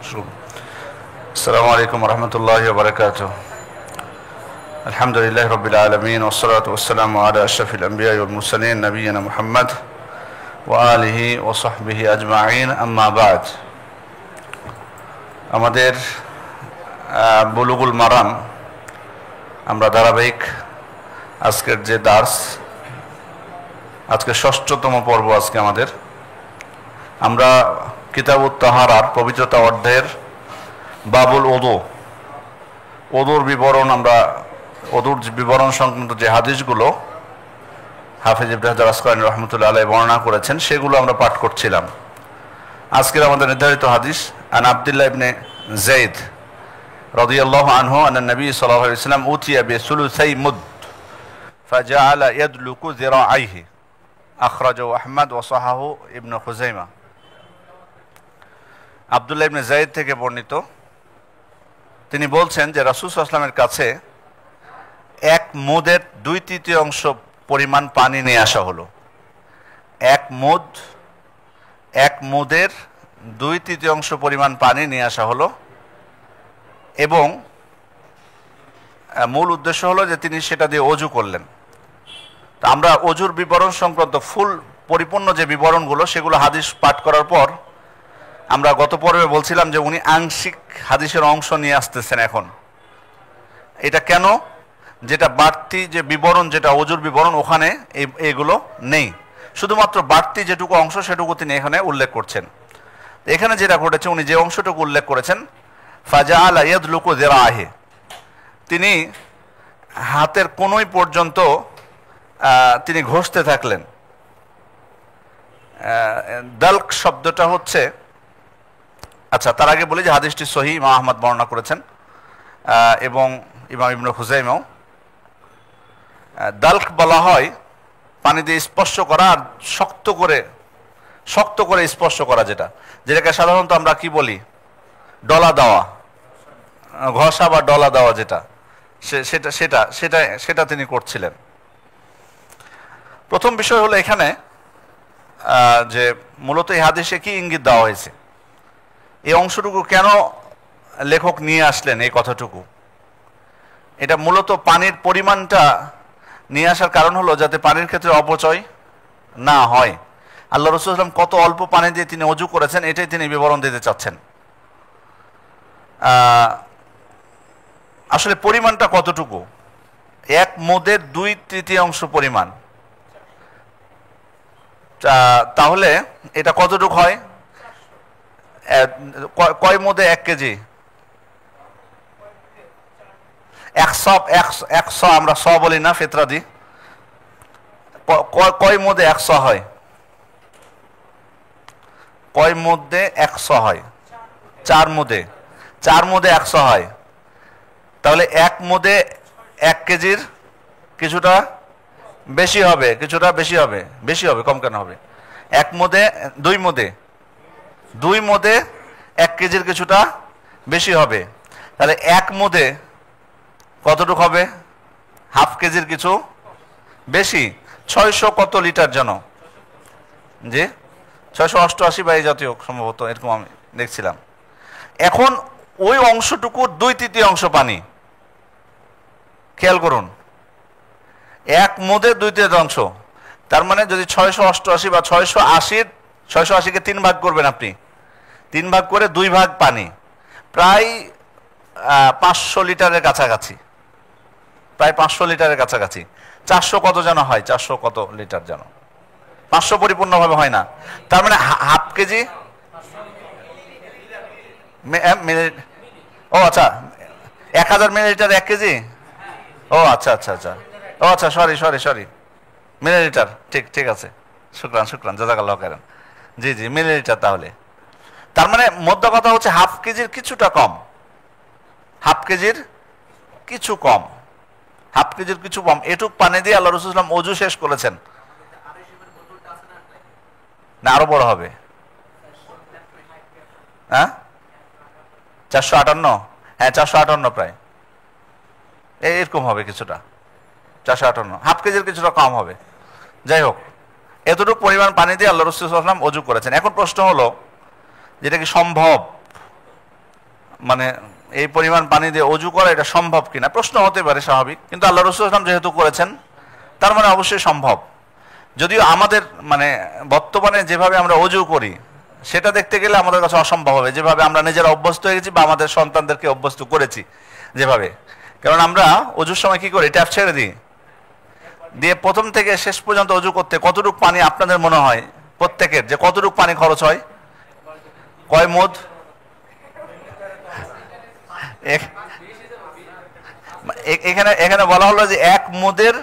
السلام عليكم ورحمة الله وبركاته. الحمد لله رب العالمين والصلاة والسلام على أشرف الأنبياء والمرسلين نبينا محمد وآله وصحبه أجمعين أما بعد. আমাদের বুলুগুল মারাম আমরা ধারাবাহিক আজকের যে দার্স, আজকে ষষ্ঠতম পর্ব। আজকে আমাদের আমরা কিতাবুত তাহারার পবিত্রতা অধ্যায়ের বাবুল ওদুর বিবরণ, আমরা ওদুর বিবরণ সংক্রান্ত যে হাদিসগুলো হাফেজ ইবনে হাজার আসকালানী রাহমাতুল্লাহ আলাইহি বর্ণনা করেছেন সেগুলো আমরা পাঠ করছিলাম। আজকের আমাদের নির্ধারিত হাদিস আন আব্দুল্লাহ ইবনে যায়েদ রাদিয়াল্লাহু আনহু আন নবী সাল্লাল্লাহু আলাইহি ওয়াসাল্লাম উতিয়া বিসুলুসাই মুদ ফাজাআলা ইয়াদলুকু যিরাআইহি আখরাজাহু আহমদ ওয়া সাহাহু ইবনে খুযাইমা। আব্দুল্লাহ ইবনে যায়েদ থেকে বর্ণিত, তিনি বলছেন যে রাসূল সাল্লাল্লাহু আলাইহি ওয়াসাল্লামের কাছে এক মুদের 2/3 পরিমাণ পানি নিয়ে আসা হলো। এক মুদের 2/3 পরিমাণ পানি নিয়ে আসা হলো এবং মূল উদ্দেশ্য হলো যে তিনি সেটা দিয়ে অজু করলেন। তা আমরা অজুর বিবরণ সংক্রান্ত পরিপূর্ণ যে বিবরণগুলো সেগুলো হাদিস পাঠ করার পর আমরা গত পর্বে বলছিলাম যে উনি আংশিক হাদিসের অংশ নিয়ে আসতেছেন। এখন এটা কেন, যেটা বাড়তি যে বিবরণ, যেটা অজুর বিবরণ, ওখানে এগুলো নেই, শুধুমাত্র বাড়তি যেটুকু অংশ সেটুকু তিনি এখানে উল্লেখ করছেন। এখানে যেটা ঘটেছে, উনি যে অংশটুকু উল্লেখ করেছেন ফাজাআলা ইয়াদলুকু যিরাআহি, তিনি হাতের কোনোই পর্যন্ত তিনি ঘষতে থাকলেন। দালক শব্দটা হচ্ছে, আচ্ছা তার আগে বলি যে হাদিসটি সহিহ, ইমাম আহমদ বর্ণনা করেছেন এবং ইমাম ইবনে খুযাইমাও। দালক বলা হয় পানি দিয়ে স্পর্শ করা আর শক্ত করে স্পর্শ করা, যেটাকে সাধারণত আমরা কি বলি, ডলা দেওয়া, ঘষা বা ডলা দেওয়া, সেটা তিনি করছিলেন। প্রথম বিষয় হলো এখানে যে মূলত এই হাদিসে কি ইঙ্গিত দেওয়া হয়েছে, এই অংশটুকু কেন লেখক নিয়ে আসলেন এই কথাটুকু। এটা মূলত পানির পরিমাণটা নিয়ে আসার কারণ হলো যাতে পানির ক্ষেত্রে অপচয় না হয়। আল্লাহ রাসূল সাল্লাল্লাহু আলাইহি ওয়াসাল্লাম কত অল্প পানি দিয়ে তিনি অজু করেছেন, এটাই তিনি বিবরণ দিতে চাচ্ছেন। আসলে পরিমাণটা কতটুকু, এক মুদের 2/3 পরিমাণ, তাহলে এটা কতটুকু হয়, কয় মুদে 1 কেজি, 100 আমরা 100 বলি না, ফিতরা দিই, কয় মুদে 100 হয়, কয় মুদে 100 হয়, 4 মুদে 100 হয়। তাহলে 1 মুদে 1 কেজির কিছুটা বেশি হবে, বেশি হবে, কম কেন হবে? 1 মুদে 2 মুদে 1 কেজির কিছুটা বেশি হবে। তাহলে 1 মুদে কতটুকু হবে? হাফ কেজির কিছু বেশি, 600 কত লিটার যেন, জি 688 বা এই জাতীয় সম্ভবত, এরকম আমি দেখছিলাম। এখন ওই অংশটুকুর 2/3 পানি, খেয়াল করুন, 1 মুদে 2/3, তার মানে যদি 688 বা 680কে 3 ভাগ করবেন আপনি, 3 ভাগ করে 2 ভাগ পানি, প্রায় 500 লিটারের কাছাকাছি, প্রায় 500 লিটারের কাছাকাছি। 400 কত যেন হয়, 400 কত লিটার যেন, 500 পরিপূর্ণভাবে হয় না। তার মানে হাফ কেজি, ও আচ্ছা 1000 মিলিলিটার 1 কেজি, ও আচ্ছা, ও আচ্ছা, সরি, মিলিলিটার, ঠিক আছে, শুকরান জাযাকাল্লাহু খাইরান, জি মিলিলিটার। তাহলে তার মানে মধ্য কথা হচ্ছে হাফ কেজির কিছু কম, এটুক পানি দিয়ে আল্লাহ রাসূল সাল্লাল্লাহু আলাইহি ওয়াসাল্লাম ওযু শেষ করেছেন। না আরো বড় হবে, হ্যাঁ 458, হ্যাঁ 458 প্রায় এরকম হবে, কিছুটা 458, হাফ কেজির কিছুটা কম হবে। যাই হোক, এতটুকু পরিমাণ পানি দিয়ে আল্লাহ রাসূল সাল্লাল্লাহু আলাইহি ওয়াসাল্লাম ওযু করেছেন। এখন প্রশ্ন হলো, যেটা কি সম্ভব মানে এই পরিমাণ পানি দিয়ে অজু করা এটা সম্ভব কিনা, প্রশ্ন হতে পারে স্বাভাবিক, কিন্তু আল্লাহ রাসূল সাল্লাল্লাহু আলাইহি ওয়াসাল্লাম যেহেতু করেছেন তার মানে অবশ্যই সম্ভব। যদিও আমাদের মানে বর্তমানে যেভাবে আমরা অজু করি সেটা দেখতে গেলে আমাদের কাছে অসম্ভব হবে, যেভাবে আমরা নিজেরা অভ্যস্ত হয়ে গেছি বা আমাদের সন্তানদেরকে অভ্যস্ত করেছি যেভাবে। কারণ আমরা অজুর সময় কি করি, ট্যাপ ছেড়ে দিই, দিয়ে প্রথম থেকে শেষ পর্যন্ত অজু করতে কতটুকু পানি আপনাদের মনে হয় প্রত্যেকের, যে কতটুকু পানি খরচ হয়, কয় মুদ? এখানে এখানে বলা হলো যে 1 মুদের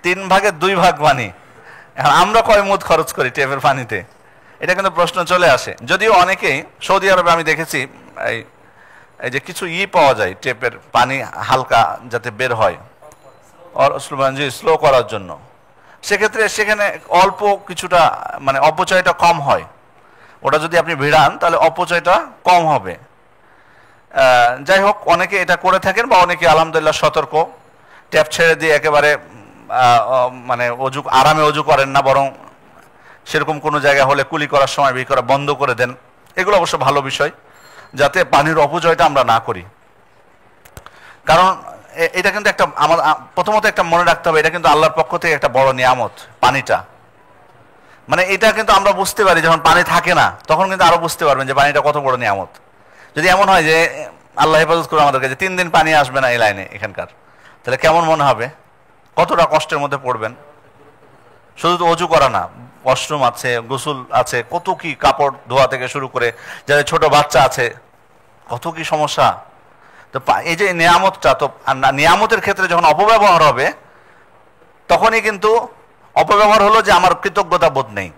3 ভাগের 2 ভাগ পানি। এখন আমরা কয় মুদ খরচ করি টেপের পানিতে, এটা কিন্তু প্রশ্ন চলে আসে। যদিও অনেকেই সৌদি আরবে আমি দেখেছি এই যে কিছু পাওয়া যায় টেপের পানি হালকা যাতে বের হয় স্লো করার জন্য, সেক্ষেত্রে সেখানে অল্প কিছুটা মানে অপচয়টা কম হয়। ওটা যদি আপনি ভিড়ান তাহলে অপচয়টা কম হবে। যাই হোক, অনেকে এটা করে থাকেন বা অনেকে আলহামদুলিল্লাহ সতর্ক, ট্যাপ ছেড়ে দিয়ে একেবারে মানে অজু আরামে অজু করেন না, বরং সেরকম কোনো জায়গা হলে কুলি করার সময় করা বন্ধ করে দেন। এগুলো অবশ্য ভালো বিষয়, যাতে পানির অপচয়টা আমরা না করি। কারণ এটা কিন্তু একটা প্রথমত একটা মনে রাখতে হবে, এটা কিন্তু আল্লাহর পক্ষ থেকে একটা বড় নিয়ামত পানিটা। মানে এটা কিন্তু আমরা বুঝতে পারি যখন পানি থাকে না, তখন কিন্তু আরো বুঝতে পারবেন যে পানিটা কত বড় নিয়ামত। যদি এমন হয় যে আল্লাহ হেফাজত করে আমাদের কাছে 3 দিন পানি আসবে না এই লাইনে এখানকার, তাহলে কেমন মনে হবে, কতটা কষ্টের মধ্যে পড়বেন। শুধু তো অজু করা না, ওয়াশরুম আছে, গোসল আছে, কত কি, কাপড় ধোয়া থেকে শুরু করে, যাদের ছোট বাচ্চা আছে, কত কি সমস্যা। তো এই যে নিয়ামতটা, তো নিয়ামতের ক্ষেত্রে যখন অপব্যবহার হবে তখনই কিন্তু অপব্যবহার হলো যে আমার কৃতজ্ঞতা বোধ নেই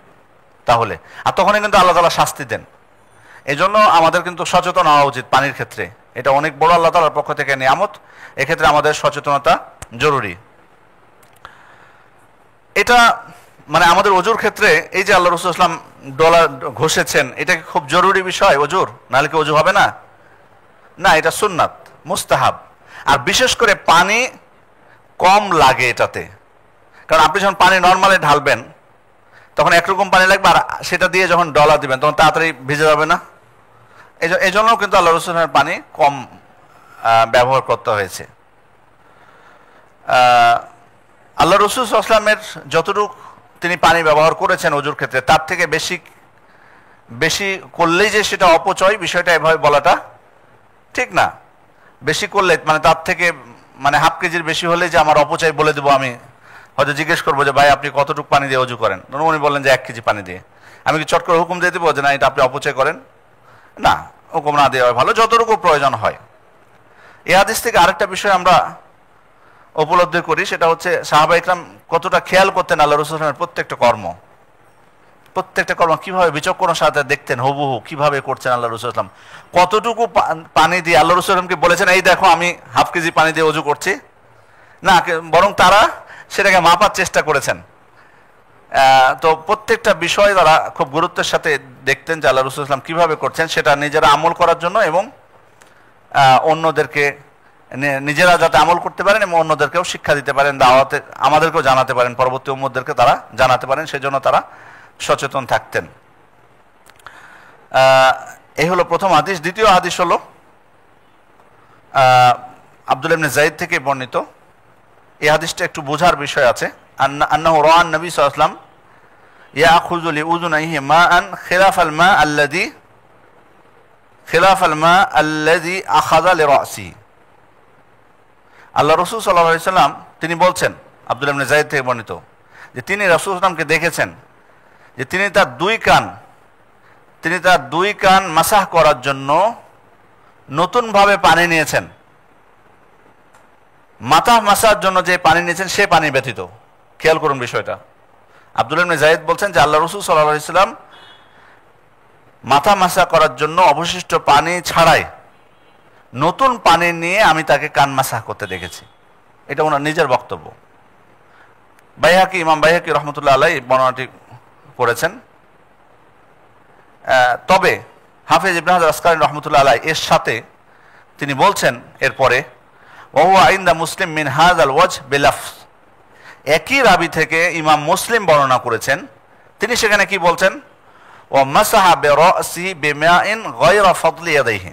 তাহলে, আর তখনই কিন্তু আল্লাহ তাআলা শাস্তি দেন। এই জন্য আমাদের কিন্তু সচেতন হওয়া উচিত পানির ক্ষেত্রে। এটা অনেক বড় আল্লাহ তাআলার পক্ষ থেকে নিয়ামত, এক্ষেত্রে আমাদের সচেতনতা জরুরি। এটা মানে আমাদের অজুর ক্ষেত্রে এই যে আল্লাহ রাসূল সাল্লাল্লাহু আলাইহি ওয়াসাল্লাম ডলা ঘষেছেন, এটা কি খুব জরুরি বিষয় অজুর, নাহলে কি অজু হবে না? না, এটা সুন্নাত, মুস্তাহাব। আর বিশেষ করে পানি কম লাগে এটাতে, কারণ আপনি যখন পানি নর্মালি ঢালবেন তখন একরকম পানি লাগবে, আর সেটা দিয়ে যখন ডলা দিবেন তখন তাড়াতাড়ি ভিজে যাবে না। এই জন্য কিন্তু আল্লাহ রাসূলের পানি কম ব্যবহার করতে হয়েছে। আল্লাহ রাসূল সাল্লাল্লাহু আলাইহি ওয়াসাল্লামের যতটুকু তিনি পানি ব্যবহার করেছেন অজুর ক্ষেত্রে, তার থেকে বেশি করলেই যে সেটা অপচয়, বিষয়টা এভাবে বলাটা ঠিক না। বেশি করলে মানে তার থেকে মানে হাফ কেজির বেশি হলে যে আমার অপচয় বলে দেবো, আমি হয়তো জিজ্ঞেস করবো যে ভাই আপনি কতটুকু পানি দিয়ে অজু করেন, উনি বললেন যে 1 কেজি পানি দিয়ে, আমি কি চট করে হুকুম দিয়ে দেবো যে না এটা আপনি অপচয় করেন? না, হুকুম না দেওয়া ভালো, যতটুকু প্রয়োজন হয়। এই হাদিস থেকে আরেকটা বিষয় আমরা উপলব্ধি করি, সেটা হচ্ছে সাহাবা ইকরাম কতটা খেয়াল করতেন আল্লাহ রাসূল সাল্লাল্লাহু আলাইহি ওয়াসাল্লামের প্রত্যেকটা কর্ম কিভাবে বিচক্ষণতার সাথে দেখতেন, হুবহু কিভাবে করছেন আল্লাহ রাসূল সাল্লাল্লাহু আলাইহি ওয়াসাল্লাম। কতটুকু পানি দিয়ে আল্লাহ রাসূল সাল্লাল্লাহু আলাইহি ওয়াসাল্লামকে বলেছেন এই দেখো আমি হাফ কেজি পানি দিয়ে অজু করছি না, বরং তারা সেটাকে মাপার চেষ্টা করেছেন। তো প্রত্যেকটা বিষয় তারা খুব গুরুত্বের সাথে দেখতেন যে আল্লাহ রাসূল সাল্লাল্লাহু আলাইহি ওয়াসাল্লাম কিভাবে করছেন, সেটা নিজেরা আমল করার জন্য এবং অন্যদেরকে নিজেরা যাতে আমল করতে পারেন এবং অন্যদেরকেও শিক্ষা দিতে পারেন, দাওয়াতে আমাদেরকেও জানাতে পারেন, পরবর্তী উম্মতদেরকে তারা জানাতে পারেন, সেজন্য তারা সচেতন থাকতেন। এই হলো প্রথম হাদিস। দ্বিতীয় হাদিস হলো আব্দুল্লাহ ইবনে যায়েদ থেকে বর্ণিত। এই হাদিসটা একটু বোঝার বিষয় আছে। আন্নাহু রাআন নবী সাল্লাল্লাহু আলাইহি ওয়াসাল্লাম ইয়াখুযু লিউযুনাইহি মাআন খিলাফাল মা আল্লাযী আখাযা লিরাসি। আল্লাহ রাসূল সাল্লাল্লাহু আলাইহি ওয়াসাল্লাম তিনি বলছেন, আব্দুল্লাহ ইবনে যায়েদ থেকে বর্ণিত, যে তিনি রাসূল সাল্লাল্লাহু আলাইহি ওয়াসাল্লামকে দেখেছেন যে তিনি তার দুই কান মাসাহ করার জন্য নতুনভাবে পানি নিয়েছেন। মাথা মাসার জন্য যে পানি নিয়েছেন সে পানি ব্যতীত। খেয়াল করুন বিষয়টা। আব্দুল্লাহ ইবনে যায়েদ বলছেন যে আল্লাহ রাসূল সাল্লাল্লাহু আলাইহি ওয়াসাল্লাম মাথা মাসা করার জন্য অবশিষ্ট পানি ছাড়াই নতুন পানি নিয়ে আমি তাকে কান মাসাহ করতে দেখেছি। এটা ওনার নিজের বক্তব্য। ইমাম বাইহাকি রহমতুল্লাহ আলাইহি বর্ণনাটি করেছেন। তবে হাফেজ ইবনে হাজার আসকালানী রহমতুল্লাহ আলাইহি এর সাথে তিনি বলছেন এরপরে, ওয়া ইনদা মুসলিম মিন হাযাল ওয়াজহ বিলাফজ, একই রাবি থেকে ইমাম মুসলিম বর্ণনা করেছেন, তিনি সেখানে কি বলছেন, ওয়া মাসাহা বিরাসি বিমাইন গায়রা ফাদলি ইয়াদাইহি,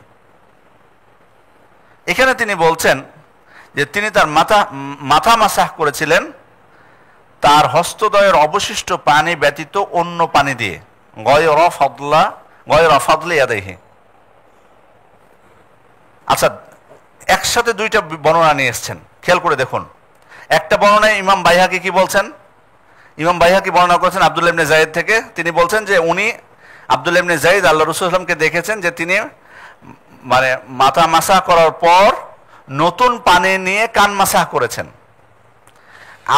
এখানে তিনি বলছেন যে তিনি তার মাথা মাসাহ করেছিলেন তার হস্তদ্বয়ের অবশিষ্ট পানি ব্যতীত অন্য পানি দিয়ে, গয়রা ফাদলি ইয়াদাইহি। আচ্ছা, একসাথে দুইটা বর্ণনা নিয়ে এসেছেন, খেয়াল করে দেখুন। একটা বর্ণনায় ইমাম বাইহাকি কি বলছেন? ইমাম বাইহাকি বর্ণনা করেছেন আব্দুল্লাহ ইবনে যায়েদ থেকে। তিনি বলছেন যে উনি আব্দুল্লাহ ইবনে যায়েদ আল্লাহ রাসূলুল্লাহ সাল্লাল্লাহু আলাইহি ওয়াসাল্লামকে দেখেছেন যে তিনি মানে মাথা মাসাহ করার পর নতুন পানি নিয়ে কান মাসাহ করেছেন।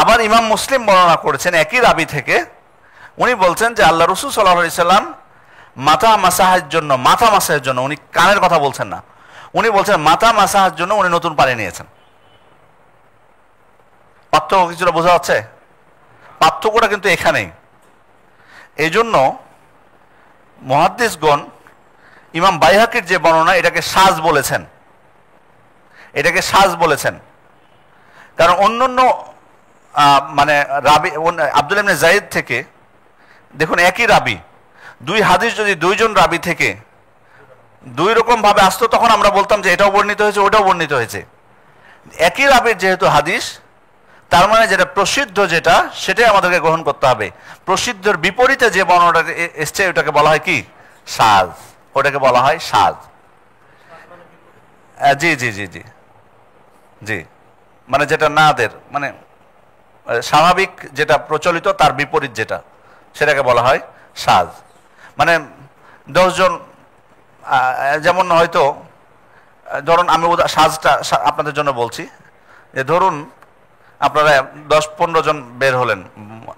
আবার ইমাম মুসলিম বর্ণনা করেছেন একই রাবি থেকে, উনি বলছেন যে আল্লাহ রাসূল সাল্লাল্লাহু আলাইহি সাল্লাম মাথা মাসাহের জন্য উনি কানের কথা বলছেন না, উনি বলছেন মাথা মাসাহের জন্য উনি নতুন পানি নিয়েছেন। পার্থক্য কিছুটা বোঝা যাচ্ছে? পার্থক্যটা কিন্তু এখানেই। এই জন্য মুহাদ্দিসগণ ইমাম বাইহাকির যে বর্ণনা এটাকে সাজ বলেছেন, কারণ অন্যান্য মানে রাবি আব্দুল্লাহ ইবনে যায়েদ থেকে দেখুন একই রাবি, দুই হাদিস যদি দুইজন রাবি থেকে দুই রকম ভাবে আসতো তখন আমরা বলতাম যে এটাও বর্ণিত হয়েছে ওটাও বর্ণিত হয়েছে। একই রাবির যেহেতু হাদিস, তার মানে যেটা প্রসিদ্ধ যেটা সেটাই আমাদেরকে গ্রহণ করতে হবে। প্রসিদ্ধের বিপরীতে যে বর্ণনাটা এসছে ওটাকে বলা হয় কি? সাজ। ওটাকে বলা হয় সাজ। জি জি জি জি জি, মানে যেটা নাদের মানে স্বাভাবিক যেটা প্রচলিত তার বিপরীত যেটা, সেটাকে বলা হয় সাজ। মানে 10 জন, যেমন হয়তো ধরুন আমি সাজটা আপনাদের জন্য বলছি যে ধরুন আপনারা 10-15 জন বের হলেন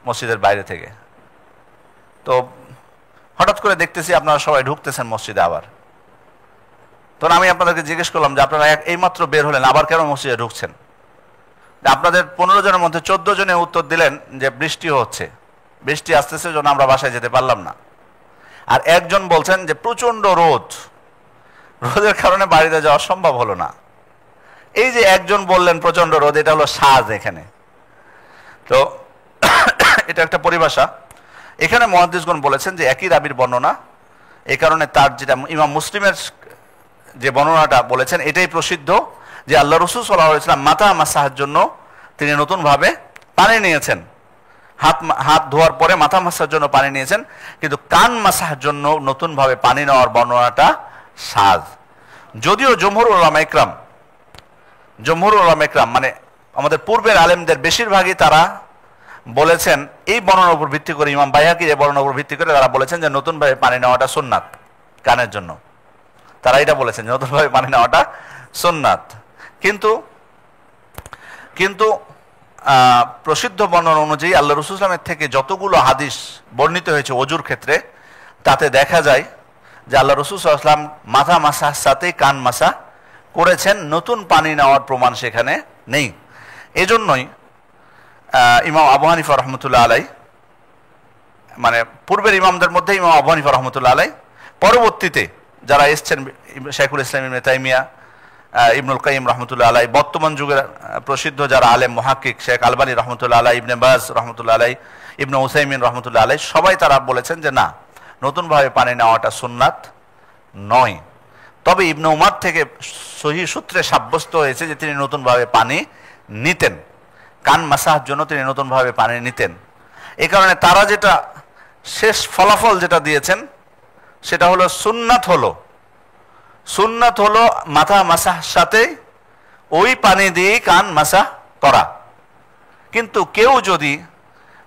মসজিদের বাইরে থেকে, তো হঠাৎ করে দেখতেছি আপনারা সবাই ঢুকতেছেন মসজিদে। আবার তখন আমি আপনাদেরকে জিজ্ঞেস করলাম যে আপনারা এইমাত্র বের হলেন, আবার কেন মসজিদে ঢুকছেন? আপনাদের 15 জনের মধ্যে 14 জনে উত্তর দিলেন যে বৃষ্টি হচ্ছে, বৃষ্টি আসতেছে জন্য আমরা বাসায় যেতে পারলাম না। আর একজন বলছেন যে প্রচন্ড রোদের কারণে বাড়িতে যাওয়া সম্ভব হলো না। এই যে একজন বললেন প্রচন্ড রোদ, এটা হলো সাজ এখানে। তো এটা একটা পরিভাষা। এখানে মুহাদ্দিসগণ বলেছেন যে একই রাবির বর্ণনা, এই কারণে তার যেটা ইমাম মুসলিমের যে বর্ণনাটা বলেছেন এটাই প্রসিদ্ধ, যে আল্লাহ রাসূল সাল্লাল্লাহু আলাইহি ওয়াসাল্লাম মাথা মাসাহের জন্য তিনি নতুনভাবে পানি নিয়েছেন, হাত ধোয়ার পরে মাথা মাসার জন্য পানি নিয়েছেন, কিন্তু কান মাসাহের জন্য নতুনভাবে পানি নেওয়ার বর্ণনাটা সাজ। যদিও জমহুর উলামা ইকরাম মানে আমাদের পূর্বের আলেমদের বেশিরভাগই তারা বলেছেন এই বর্ণনার উপর ভিত্তি করে, ইমাম বাইহাকির এই বর্ণনার উপর ভিত্তি করে তারা বলেছেন যে নতুনভাবে পানি নেওয়াটা সুন্নাত কানের জন্য। তারা এটা বলেছেন যে নতুনভাবে পানি নেওয়াটা সুন্নাত। কিন্তু প্রসিদ্ধ বর্ণনা অনুযায়ী আল্লাহ রাসূল সাল্লাল্লাহু আলাইহি ওয়াসাল্লামের থেকে যতগুলো হাদিস বর্ণিত হয়েছে ওযুর ক্ষেত্রে, তাতে দেখা যায় যে আল্লাহ রাসূল সাল্লাল্লাহু আলাইহি ওয়াসাল্লাম মাথা মাসার সাথে কান মাসা করেছেন, নতুন পানি নেওয়ার প্রমাণ সেখানে নেই। এজন্যই ইমাম আবু হানিফা রহমতুল্লাহ আলাই, মানে পূর্বের ইমামদের মধ্যে ইমাম আবু হানিফা রহমতুল্লাহ আলাই, পরবর্তীতে যারা এসছেন শাইখুল ইসলাম ইবনে তাইমিয়া, ইবনুল কাইয়িম রহমতুল্লাহ আলাই, বর্তমান যুগের প্রসিদ্ধ যারা আলেম মুহাক্কিক শেখ আলবানী রহমতুল্লাহ আলাই, ইবনে বাজ রহমতুল্লাহ আলাই, ইবনে উসাইমিন রহমতুল্লাহ আলাই, সবাই তারা বলেছেন যে না, নতুনভাবে পানি নেওয়াটা সুন্নাত নয়। তবে ইবনে উমার থেকে সহিহ সূত্রে সাব্যস্ত হয়েছে যে তিনি নতুনভাবে পানি নিতেন, কান মাসার জন্য তিনি নতুনভাবে পানি নিতেন। এই কারণে তারা যেটা শেষ ফলাফল যেটা দিয়েছেন সেটা হলো সুন্নাত হলো মাথা মাসার সাথে ওই পানি দিয়ে কান মাসাহ করা। কিন্তু কেউ যদি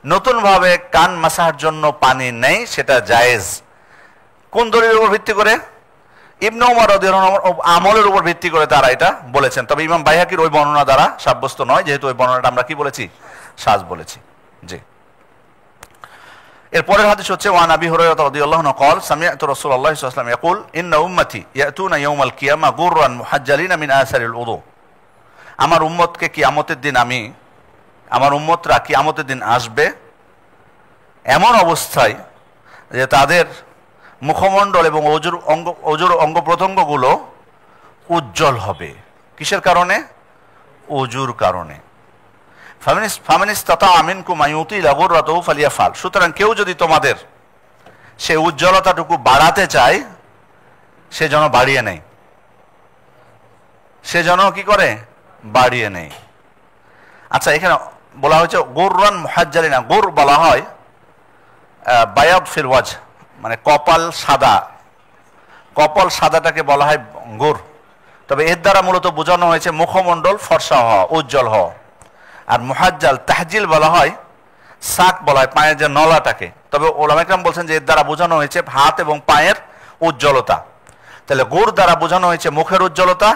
নতুনভাবে কান মাসার জন্য পানি নেয় সেটা জায়েজ। কোন দলিলের উপর ভিত্তি করে? ইবনে উমর রাদিয়াল্লাহু আনহু আমলের উপর ভিত্তি করে তারা এটা বলেছেন। তবে ইমাম বাইহাকির ওই বর্ণনা দ্বারা সাব্যস্ত নয়, যেহেতু ওই বর্ণনাটা আমরা কি বলেছি? সাজ বলেছি। জি। এরপরের হাদিস হচ্ছে ওয়ান আবি হুরায়রা রাদিয়াল্লাহু আনহু قال سمعت رسول الله صلى الله عليه وسلم يقول ان امتي ياتون يوم القيامه غرا محجلين من اثر الوضوء। আমার উম্মতকে কিয়ামতের দিন আমার উম্মতরা কিয়ামতের দিন আসবে এমন অবস্থায় যে তাদের মুখমণ্ডল এবং ওজুর অঙ্গ প্রত্যঙ্গগুলো উজ্জ্বল হবে। কিসের কারণে? ওজুর কারণে। সুতরাং কেউ যদি তোমাদের সে উজ্জ্বলতাটুকু বাড়াতে চায় সে যেন বাড়িয়ে নেয়, সেজন্য কি করে, বাড়িয়ে নেয়। আচ্ছা, এখানে বলা হয়েছে গুররান মুহাজ্জালিনা, গুর বলা হয় বায়াদ ফিল ওয়াজ, মানে কপাল সাদা, কপাল সাদাটাকে বলা হয় গুর। তবে এর দ্বারা মূলত বোঝানো হয়েছে মুখমণ্ডল ফর্সা হওয়া, উজ্জ্বল হওয়া। আর মুহাজ্জাল তাহজিল বলা হয়, সাক বলা হয় পায়ের যে নলাটাকে। তবে ওলামা ইকরাম বলছেন যে এর দ্বারা বোঝানো হয়েছে হাত এবং পায়ের উজ্জ্বলতা। তাহলে গুর দ্বারা বোঝানো হয়েছে মুখের উজ্জ্বলতা,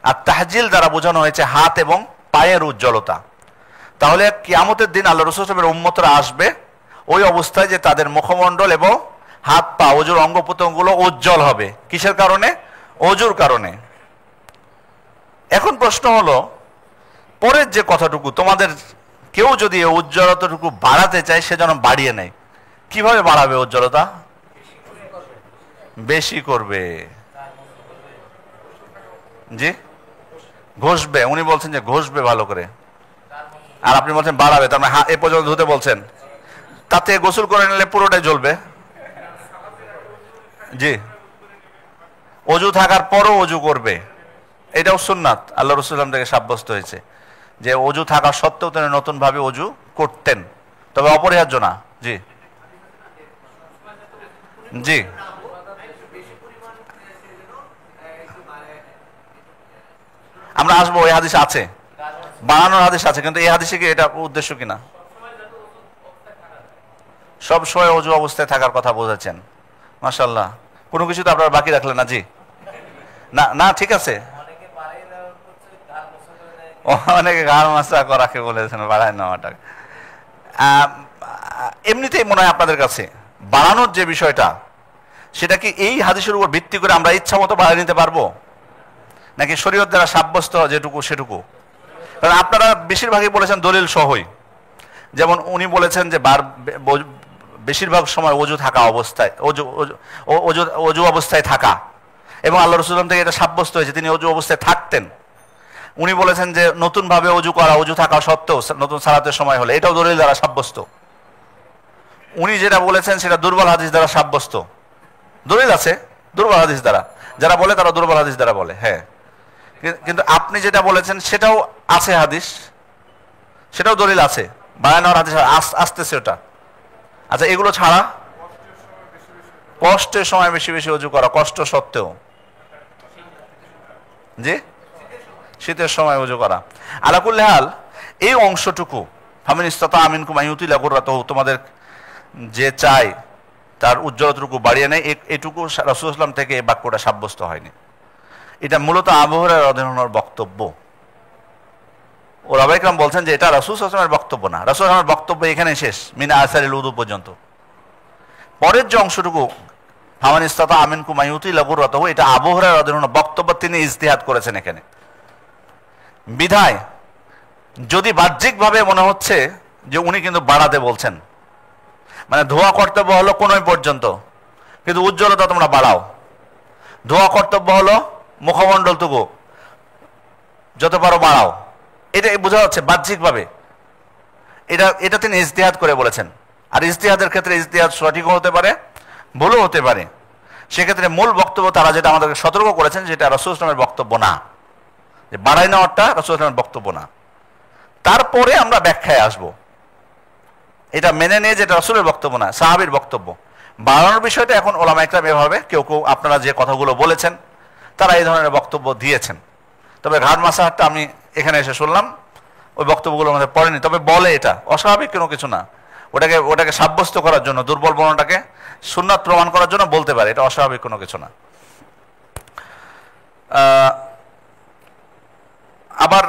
আর তাহজিল দ্বারা বোঝানো হয়েছে হাত এবং পায়ের উজ্জ্বলতা। তাহলে কিয়ামতের দিন আল্লাহ রাসূল সাল্লাল্লাহু আলাইহি ওয়াসাল্লামের উম্মতরা আসবে ওই অবস্থায় যে তাদের মুখমণ্ডল এবং হাত পা, অজুর অঙ্গ প্রত্যঙ্গগুলো উজ্জ্বল হবে। কিসের কারণে? অজুর কারণে। এখন প্রশ্ন হলো, পরের যে কথাটুকু, তোমাদের কেউ যদি উজ্জ্বলতাটুকু বাড়াতে চায় সে যেন বাড়িয়ে নেয়। কিভাবে বাড়াবে উজ্জ্বলতা? বেশি করবে। জি, ঘষবে। উনি বলছেন যে ঘষবে ভালো করে, আর আপনি বলছেন বাড়াবে। তার মানে এ পর্যন্ত ধুতে বলছেন, তাতে গোসল করে নিলে পুরোটাই জ্বলবে। জি, অজু থাকার পরও অজু করবে, এটাও সুন্নাত, আল্লাহ রাসূল সাল্লাল্লাহু আলাইহি ওয়াসাল্লাম থেকে সাব্যস্ত হয়েছে যে অজু থাকা সত্ত্বেও তিনি নতুন ভাবে অজু করতেন, তবে অপরিহার্য না। জি জি, আমরা আসবো, এই হাদিস আছে, বানানোর হাদিস আছে, কিন্তু এই হাদিসে কি এটা উদ্দেশ্য কিনা? সব সময় অজু অবস্থায় থাকার কথা বোঝাচ্ছেন। মাশাআল্লাহ, কোনো কিছু তো আপনারা বাকি রাখলেন না। জি, না না, ঠিক আছে, অনেকে ঘাড় মাসা করাকে বলেছেন, বাড়ায় নেওয়াটা। এমনিতেই মনে হয় আপনাদের কাছে বাড়ানোর যে বিষয়টা, সেটা কি এই হাদিসের উপর ভিত্তি করে আমরা ইচ্ছা মতো বাড়িয়ে নিতে পারবো, নাকি শরীয়ত দ্বারা সাব্যস্ত যেটুকু সেটুকু? কারণ আপনারা বেশিরভাগই বলেছেন দলিল সহই। যেমন উনি বলেছেন যে বেশিরভাগ সময় অজু থাকা অবস্থায়, অজু অবস্থায় থাকা, এবং আল্লাহ রাসূল থেকে এটা সাব্যস্ত হয়েছে তিনি অজু অবস্থায় থাকতেন। উনি বলেছেন যে নতুন ভাবে অজু করা, অজু থাকা সত্ত্বেও নতুন সালাতের সময় হলে, এটাও দলিল দ্বারা সাব্যস্ত। উনি যেটা বলেছেন সেটা দুর্বল হাদিস দ্বারা সাব্যস্ত। দলিল আছে দুর্বল হাদিস দ্বারা, যারা বলে তারা দুর্বল হাদিস দ্বারা বলে। হ্যাঁ, কিন্তু আপনি যেটা বলেছেন সেটাও আছে হাদিস, সেটাও দলিল আছে, বায়ানোর হাদিস আসতেছে ওটা। আচ্ছা, এগুলো ছাড়া কষ্টের সময় বেশি বেশি অজু করা, কষ্ট সত্ত্বেও। জি, শীতের সময় অজু করা। আলা কুল্লি হাল, এই অংশটুকু ফামিন ইসতাতা মিনকুম আন ইউতিলা গুররাতাহু, তোমাদের যে চায় তার উজ্জ্বলতাটুকু বাড়িয়ে নেয়, এটুকু রাসূল সাল্লাল্লাহু আলাইহি ওয়াসাল্লাম থেকে এই বাক্যটা সাব্যস্ত হয়নি। এটা মূলত আবু হুরায়রা রাদিয়াল্লাহু আনহুর বক্তব্য। ওলামায়ে কেরাম বলছেন যে এটা রাসূল সাল্লাল্লাহু আলাইহি ওয়াসাল্লামের বক্তব্য না, রাসূল সাল্লাল্লাহু আলাইহি ওয়াসাল্লামের বক্তব্য এখানে শেষ, মিন আসারিল উযু পর্যন্ত। পরের যে অংশটুকু ফামান ইসতাতা মিনকুম আন ইউতিলা গুররাতাহু, এটা আবু হুরায়রা রাদিয়াল্লাহু আনহুর বক্তব্য, তিনি ইজতিহাদ করেছেন এখানে। বিধায় যদি বাহ্যিকভাবে মনে হচ্ছে যে উনি কিন্তু বাড়াতে বলছেন, মানে ধোয়া কর্তব্য হলো কোনোই পর্যন্ত, কিন্তু উজ্জ্বলতা তোমরা বাড়াও। ধোয়া কর্তব্য হলো মুখমণ্ডলটুকু যত পারো বাড়াও, এটা বোঝা যাচ্ছে বাহ্যিকভাবে। এটা তিনি ইজতিহাদ করে বলেছেন। আর ইজতিহাদের ক্ষেত্রে ইজতিহাদ সঠিকও হতে পারে, ভুলও হতে পারে। সেক্ষেত্রে মূল বক্তব্য তারা যেটা আমাদেরকে সতর্ক করেছেন, যেটা রাসূল সাল্লাল্লাহু আলাইহি ওয়াসাল্লামের বক্তব্য না, যে বাড়াই নেওয়াটা রাসূল সাল্লাল্লাহু আলাইহি ওয়াসাল্লামের বক্তব্য না। তারপরে আমরা ব্যাখ্যায় আসব, এটা মেনে নিয়ে যেটা রাসূলের বক্তব্য না, সাহাবীর বক্তব্য। বাড়ানোর বিষয়টা এখন ওলামায়ে কেরাম এভাবে কেউ কেউ আপনারা যে কথাগুলো বলেছেন তারা এই ধরনের বক্তব্য দিয়েছেন। তবে ঘাড় মাসাহারটা আমি এখানে এসে শুনলাম, ওই বক্তব্যগুলো আমাদের পড়েনি। তবে বলে এটা অস্বাভাবিক কোনো কিছু না, ওটাকে সাব্যস্ত করার জন্য, দুর্বল বর্ণটাকে সুন্নাত প্রমাণ করার জন্য বলতে পারে, এটা অস্বাভাবিক কোনো কিছু না। আবার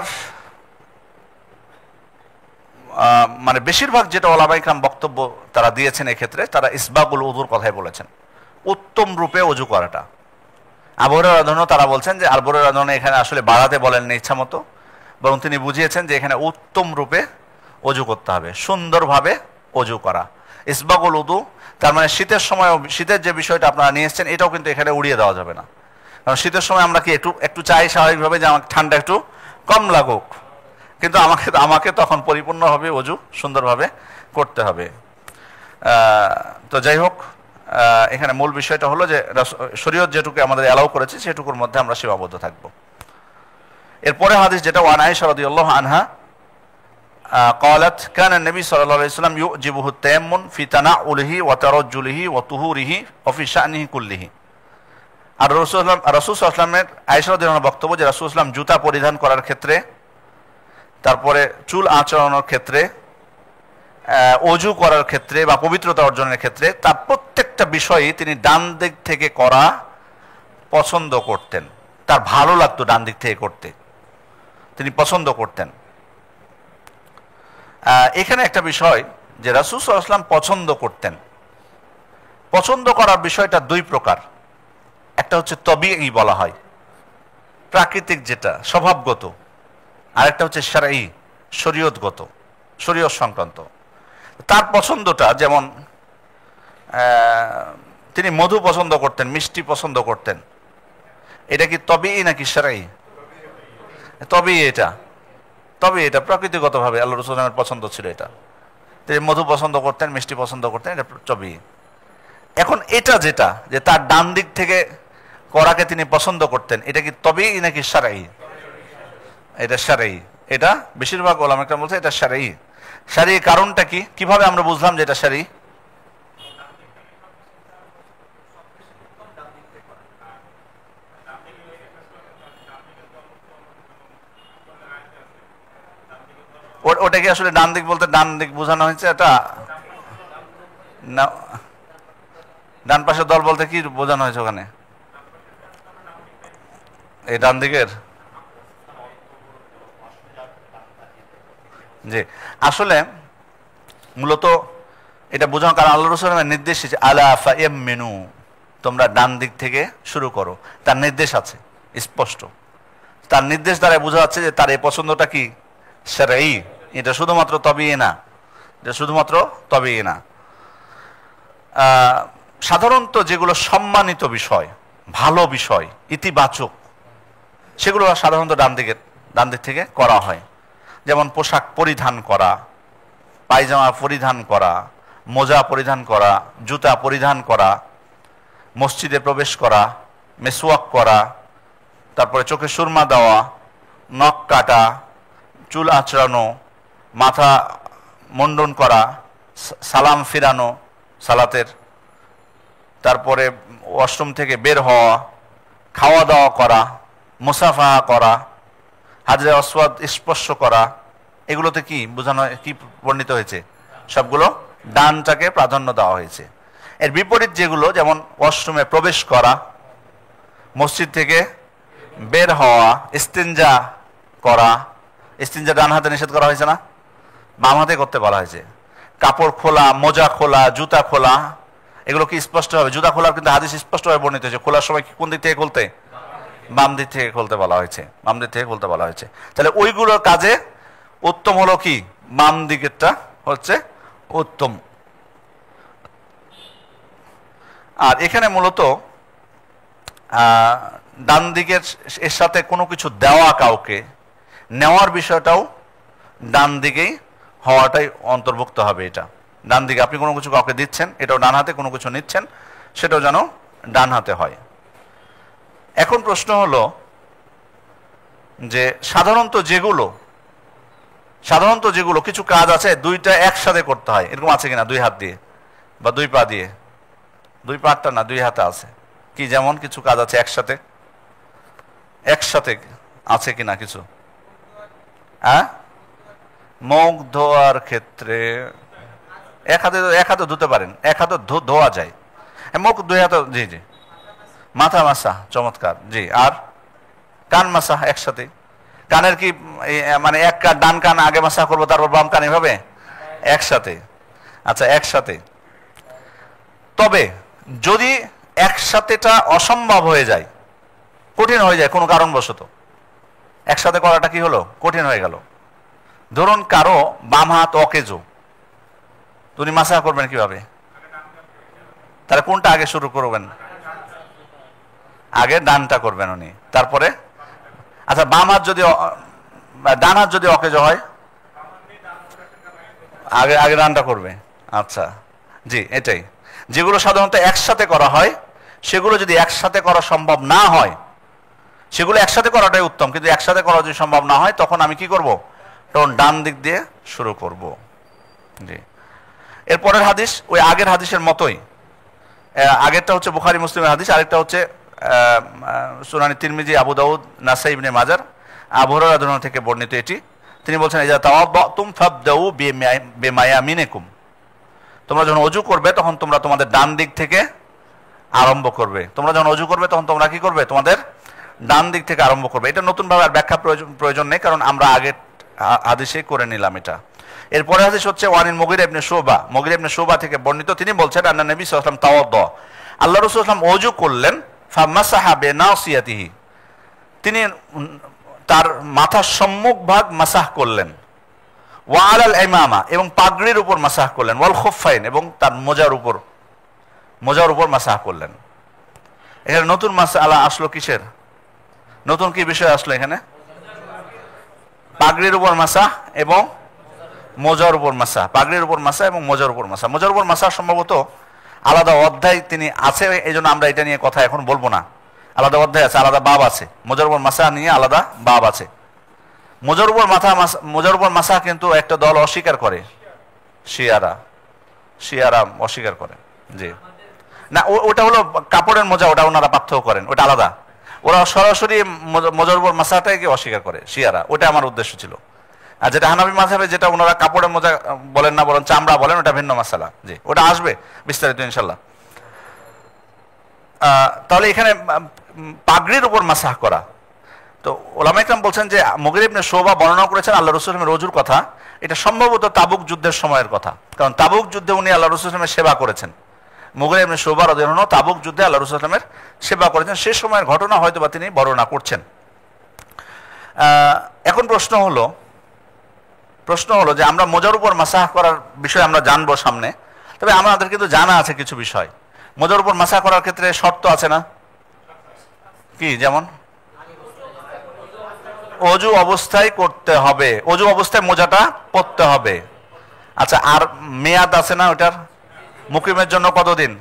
মানে বেশিরভাগ যেটা ওলামায়ে কেরাম বক্তব্য তারা দিয়েছেন এক্ষেত্রে, তারা ইসবাগুল উযুর কথাই বলেছেন, উত্তম রূপে অজু করাটা। আবু হুরায়রা রাদিয়াল্লাহু আনহু তারা বলছেন যে আবু হুরায়রা রাদিয়াল্লাহু আনহু এখানে আসলে বাড়াতে বলেননি ইচ্ছা মতো, বরং তিনি বুঝিয়েছেন যে এখানে উত্তম রূপে অজু করতে হবে, সুন্দরভাবে অজু করা। ইসবাগুল উযু তার মানে শীতের সময়, শীতের যে বিষয়টা আপনারা নিয়ে এসেছেন এটাও কিন্তু এখানে উড়িয়ে দেওয়া যাবে না। কারণ শীতের সময় আমরা কি একটু চাই স্বাভাবিকভাবে যে আমার ঠান্ডা একটু কম লাগুক, কিন্তু আমাকে তখন পরিপূর্ণভাবে অজু সুন্দরভাবে করতে হবে। তো যাই হোক, এখানে মূল বিষয়টা হলো যে শরীয়ত যেটুকু আমাদের অ্যালাউ করেছে সেটুকুর মধ্যে আমরা সীমাবদ্ধ থাকব। এরপরে হাদিস যেটা ওয়ান আয়েশা রাদিয়াল্লাহু আনহা قالت كان النبي صلى الله عليه وسلم يعجبه التيمم في تنعله وترجله وطهوره وفي شأنه كله। আর রাসূল সাল্লাল্লাহু আলাইহি ওয়াসাল্লামের আয়েশা রাদিয়াল্লাহু আনহা বক্তব্য যে রাসূল সাল্লাল্লাহু আলাইহি ওয়াসাল্লাম জুতা পরিধান করার ক্ষেত্রে, তারপরে চুল আঁচড়ানোর ক্ষেত্রে, অজু করার ক্ষেত্রে বা পবিত্রতা অর্জনের ক্ষেত্রে তার প্রত্যেকটা বিষয়ই তিনি ডান দিক থেকে করা পছন্দ করতেন। তার ভালো লাগতো ডান দিক থেকে করতে, তিনি পছন্দ করতেন। এখানে একটা বিষয় যে রাসূল সাল্লাল্লাহু আলাইহি ওয়াসাল্লাম পছন্দ করতেন, পছন্দ করার বিষয়টা দুই প্রকার। একটা হচ্ছে তবিঈ বলা হয়, প্রাকৃতিক যেটা স্বভাবগত, আর একটা হচ্ছে শারঈ শরীয়তগত, শরীয়ত সংক্রান্ত। তার পছন্দটা যেমন তিনি মধু পছন্দ করতেন, মিষ্টি পছন্দ করতেন, এটা কি তবিঈ নাকি শারঈ? তবিঈ এটা, তবে এটা প্রাকৃতিকগতভাবে আল্লাহ রাসূল সাল্লাল্লাহু আলাইহি ওয়াসাল্লামের পছন্দ ছিল। এটা তিনি মধু পছন্দ করতেন, মিষ্টি পছন্দ করতেন, এটা তবিঈ। এখন এটা যেটা যে তার ডান দিক থেকে করাকে তিনি পছন্দ করতেন, এটা কি তবিঈ নাকি শারঈ? এটা শারঈ। এটা বেশিরভাগ উলামা কেরাম বলছে এটা শারঈ। শারঈ কারণটা কি, কিভাবে আমরা বুঝলাম যে এটা শারঈ? ওটা কি আসলে ডান দিক বলতে ডান দিক বোঝানো হয়েছে? এটা না, ডান পাশের দল বলতে কি বোঝানো হয়েছে ওখানে? এই ডান দিকের, জি আসলে মূলত এটা বোঝানো, কারণ আল্লাহ রাসূলের নির্দেশ আছে আলা ফায়ামিনু, তোমরা ডান দিক থেকে শুরু করো, তার নির্দেশ আছে স্পষ্ট। তার নির্দেশ দ্বারা বোঝা যাচ্ছে যে তার এই পছন্দটা কি শারঈ, এটা শুধুমাত্র তবিঈ না, এটা শুধুমাত্র তবিঈ না। সাধারণত যেগুলো সম্মানিত বিষয়, ভালো বিষয়, ইতিবাচক, সেগুলো সাধারণত ডান দিক থেকে করা হয়। যেমন পোশাক পরিধান করা, পায়জামা পরিধান করা, মোজা পরিধান করা, জুতা পরিধান করা, মসজিদে প্রবেশ করা, মেসওয়াক করা, তারপরে চোখে সুরমা দেওয়া, নখ কাটা, চুল আঁচড়ানো, মাথা মুন্ডন করা, সালাম ফিরানো সালাতের, তারপরে ওয়াশরুম থেকে বের হওয়া, খাওয়া দাওয়া করা, মুসাফাহা করা, হাজরে আসওয়াদ স্পর্শ করা, এগুলোতে কি বোঝানো, কি বর্ণিত হয়েছে? সবগুলো ডানটাকে প্রাধান্য দেওয়া হয়েছে। এর বিপরীত যেগুলো, যেমন ওয়াশরুমে প্রবেশ করা, মসজিদ থেকে বের হওয়া, ইস্তিনজা করা, ইস্তিনজা ডান হাতে নিষেধ করা হয়েছে না, বাম হাতে করতে বলা হয়েছে। কাপড় খোলা, মোজা খোলা, জুতা খোলা, এগুলো কি স্পষ্ট হবে? জুতা খোলার কিন্তু হাদিস স্পষ্টভাবে বর্ণিত হয়েছে, খোলার সময় কোন দিক থেকে খুলতে? বাম দিক থেকে খুলতে বলা হয়েছে, বাম দিক থেকে খুলতে বলা হয়েছে। তাহলে ওইগুলোর কাজে উত্তম হলো কি, বাম দিকেরটা হচ্ছে উত্তম। আর এখানে মূলত ডান দিকের এর সাথে কোনো কিছু দেওয়া, কাউকে নেওয়ার বিষয়টাও ডান দিকেই হওয়াটাই অন্তর্ভুক্ত হবে। এটা ডান দিকে আপনি কোনো কিছু কাউকে দিচ্ছেন, এটাও ডান হাতে, কোনো কিছু নিচ্ছেন সেটাও যেন ডান হাতে হয়। এখন প্রশ্ন হলো যে সাধারণত যেগুলো কিছু কাজ আছে দুইটা একসাথে করতে হয়, এরকম আছে কিনা? দুই হাত দিয়ে বা দুই পা দিয়ে, দুই পাটা না, দুই হাতে আছে কি? যেমন কিছু কাজ আছে একসাথে আছে কিনা কিছু? হ্যাঁ, মুখ ধোয়ার ক্ষেত্রে এক হাতে ধুতে পারেন, এক হাতে ধোয়া যায়, মুখ দুই হাতে, জি জি। মাথা মাসা, চমৎকার, জি। আর কান মাসা একসাথে, কানের কি মানে এক কান, ডান কান আগে মাসা করবো তারপর বাম কান, এভাবে একসাথে? আচ্ছা, একসাথে। তবে যদি একসাথেটা অসম্ভব হয়ে যায়, কঠিন হয়ে যায় কোনো কারণবশত, একসাথে করাটা কি হলো, কঠিন হয়ে গেল। ধরুন কারো বাম হাত অকেজো, তুমি মাসা করবেন কিভাবে? তাহলে কোনটা আগে শুরু করবেন? আগে ডানটা করবেন উনি, তারপরে আচ্ছা বাম হাত যদি, ডান হাত যদি অকেজো হয় আগে ডানটা করবে। আচ্ছা, জি, এটাই। যেগুলো সাধারণত একসাথে করা হয় সেগুলো যদি একসাথে করা সম্ভব না হয় সেগুলো একসাথে করাটাই উত্তম, কিন্তু একসাথে করা যদি সম্ভব না হয় তখন আমি কি করব, তখন ডান দিক দিয়ে শুরু করব। জি, এরপরের হাদিস ওই আগের হাদিসের মতোই, আগেরটা হচ্ছে বুখারী মুসলিমের হাদিস, আরেকটা হচ্ছে সুনানি তিরমিজি, আবু দাউদ, নাসাই, ইবনে মাজার, আবু হুরায়রা রাদিয়াল্লাহু থেকে বর্ণিত এটি। তিনি বলছেন, ইযা তাওয়াদ্দাতুম ফাবদাউ বিমায়ামিনিকুম, তোমরা যখন ওযু করবে তখন তোমরা তোমাদের ডান দিক থেকে আরম্ভ করবে। তোমরা যখন ওযু করবে তখন তোমরা কি করবে, তোমাদের ডান দিক থেকে আরম্ভ করবে। এটা নতুনভাবে আর ব্যাখ্যা প্রয়োজন নেই, কারণ আমরা আগের হাদিসেই করে নিলাম এটা। এরপরে হাদিস হচ্ছে ওয়ানিল মুগীরা ইবনে শুবা, মুগীরা ইবনে শুবা থেকে বর্ণিত, তিনি বলছেন আন্না নবী সাল্লাল্লাহু আলাইহি ওয়াসাল্লাম তাওয়াদ্দা, আল্লাহ রাসূল সাল্লাল্লাহু আলাইহি ওয়াসাল্লাম ওযু করলেন, ফামাসাহা বিনাসিয়াতিহি, তিনি তার মাথার সম্মুখ ভাগ মাসাহ করলেন, ওয়া আলাল ইমামা, এবং পাগড়ির উপর মাসাহ করলেন, ওয়াল খুফাইন, এবং তার মোজার উপর মাসাহ করলেন। এখানে নতুন মাসআলা আসলো কিসের, নতুন কি বিষয় আসলো এখানে? পাগড়ির উপর মাসাহ এবং মোজার উপর মাসাহ, পাগড়ির উপর মাসাহ এবং মোজার উপর মাসাহ। মোজার উপর মাসাহ সম্ভবত আলাদা অধ্যায় তিনি আছে, এই জন্য আমরা এটা নিয়ে কথা এখন বলবো না। আলাদা অধ্যায় আছে, আলাদা বাব আছে, মোজার উপর মাসাহ নিয়ে আলাদা বাব আছে। মোজার উপর মাসাহ কিন্তু একটা দল অস্বীকার করে, শিয়ারা অস্বীকার করে। জি না, ওটা হলো কাপড়ের মোজা, ওটা ওনারা পার্থক্য করেন, ওটা আলাদা। ওরা সরাসরি মোজার উপর মাসাহটাকে অস্বীকার করে শিয়ারা, ওটা আমার উদ্দেশ্য ছিল। আর যেটা হানাফি মাযহাবে, যেটা ওনারা কাপড়ের মোজা বলেন না, বলেন চামড়া বলেন, ওটা ভিন্ন মাসালা। জি, ওটা আসবে বিস্তারিত ইনশাল্লাহ। তাহলে এখানে পাগড়ির উপর মাসাহ করা, তো ওলামা ইকরাম বলছেন যে মুগীরা ইবনে শুবা বর্ণনা করেছেন আল্লাহ রাসূল সাল্লাল্লাহু আলাইহি ওয়াসাল্লামের ওযুর কথা। এটা সম্ভবত তাবুক যুদ্ধের সময়ের কথা, কারণ তাবুক যুদ্ধে উনি আল্লাহ রাসূল সাল্লাল্লাহু আলাইহি ওয়াসাল্লামের সেবা করেছেন। মুগীরা ইবনে শুবা রাদিয়াল্লাহু আনহু তাবুক যুদ্ধে আল্লাহ রাসূল সাল্লাল্লাহু আলাইহি ওয়াসাল্লামের সেবা করেছেন, সেই সময়ের ঘটনা হয়তো বা তিনি বর্ণনা করছেন। এখন প্রশ্ন হলো যে আমরা মোজার উপর মাসাহ করার বিষয়ে আমরা জানবো সামনে, তবে আমাদের কিন্তু জানা আছে কিছু বিষয়। মোজার উপর মাসাহ করার ক্ষেত্রে শর্ত আছে না, কি? যেমন ওযু অবস্থায় করতে হবে, ওযু অবস্থায় মোজাটা পরতে হবে। আচ্ছা, আর মেয়াদ আছে না ওটার? মুকিমের জন্য কতদিন?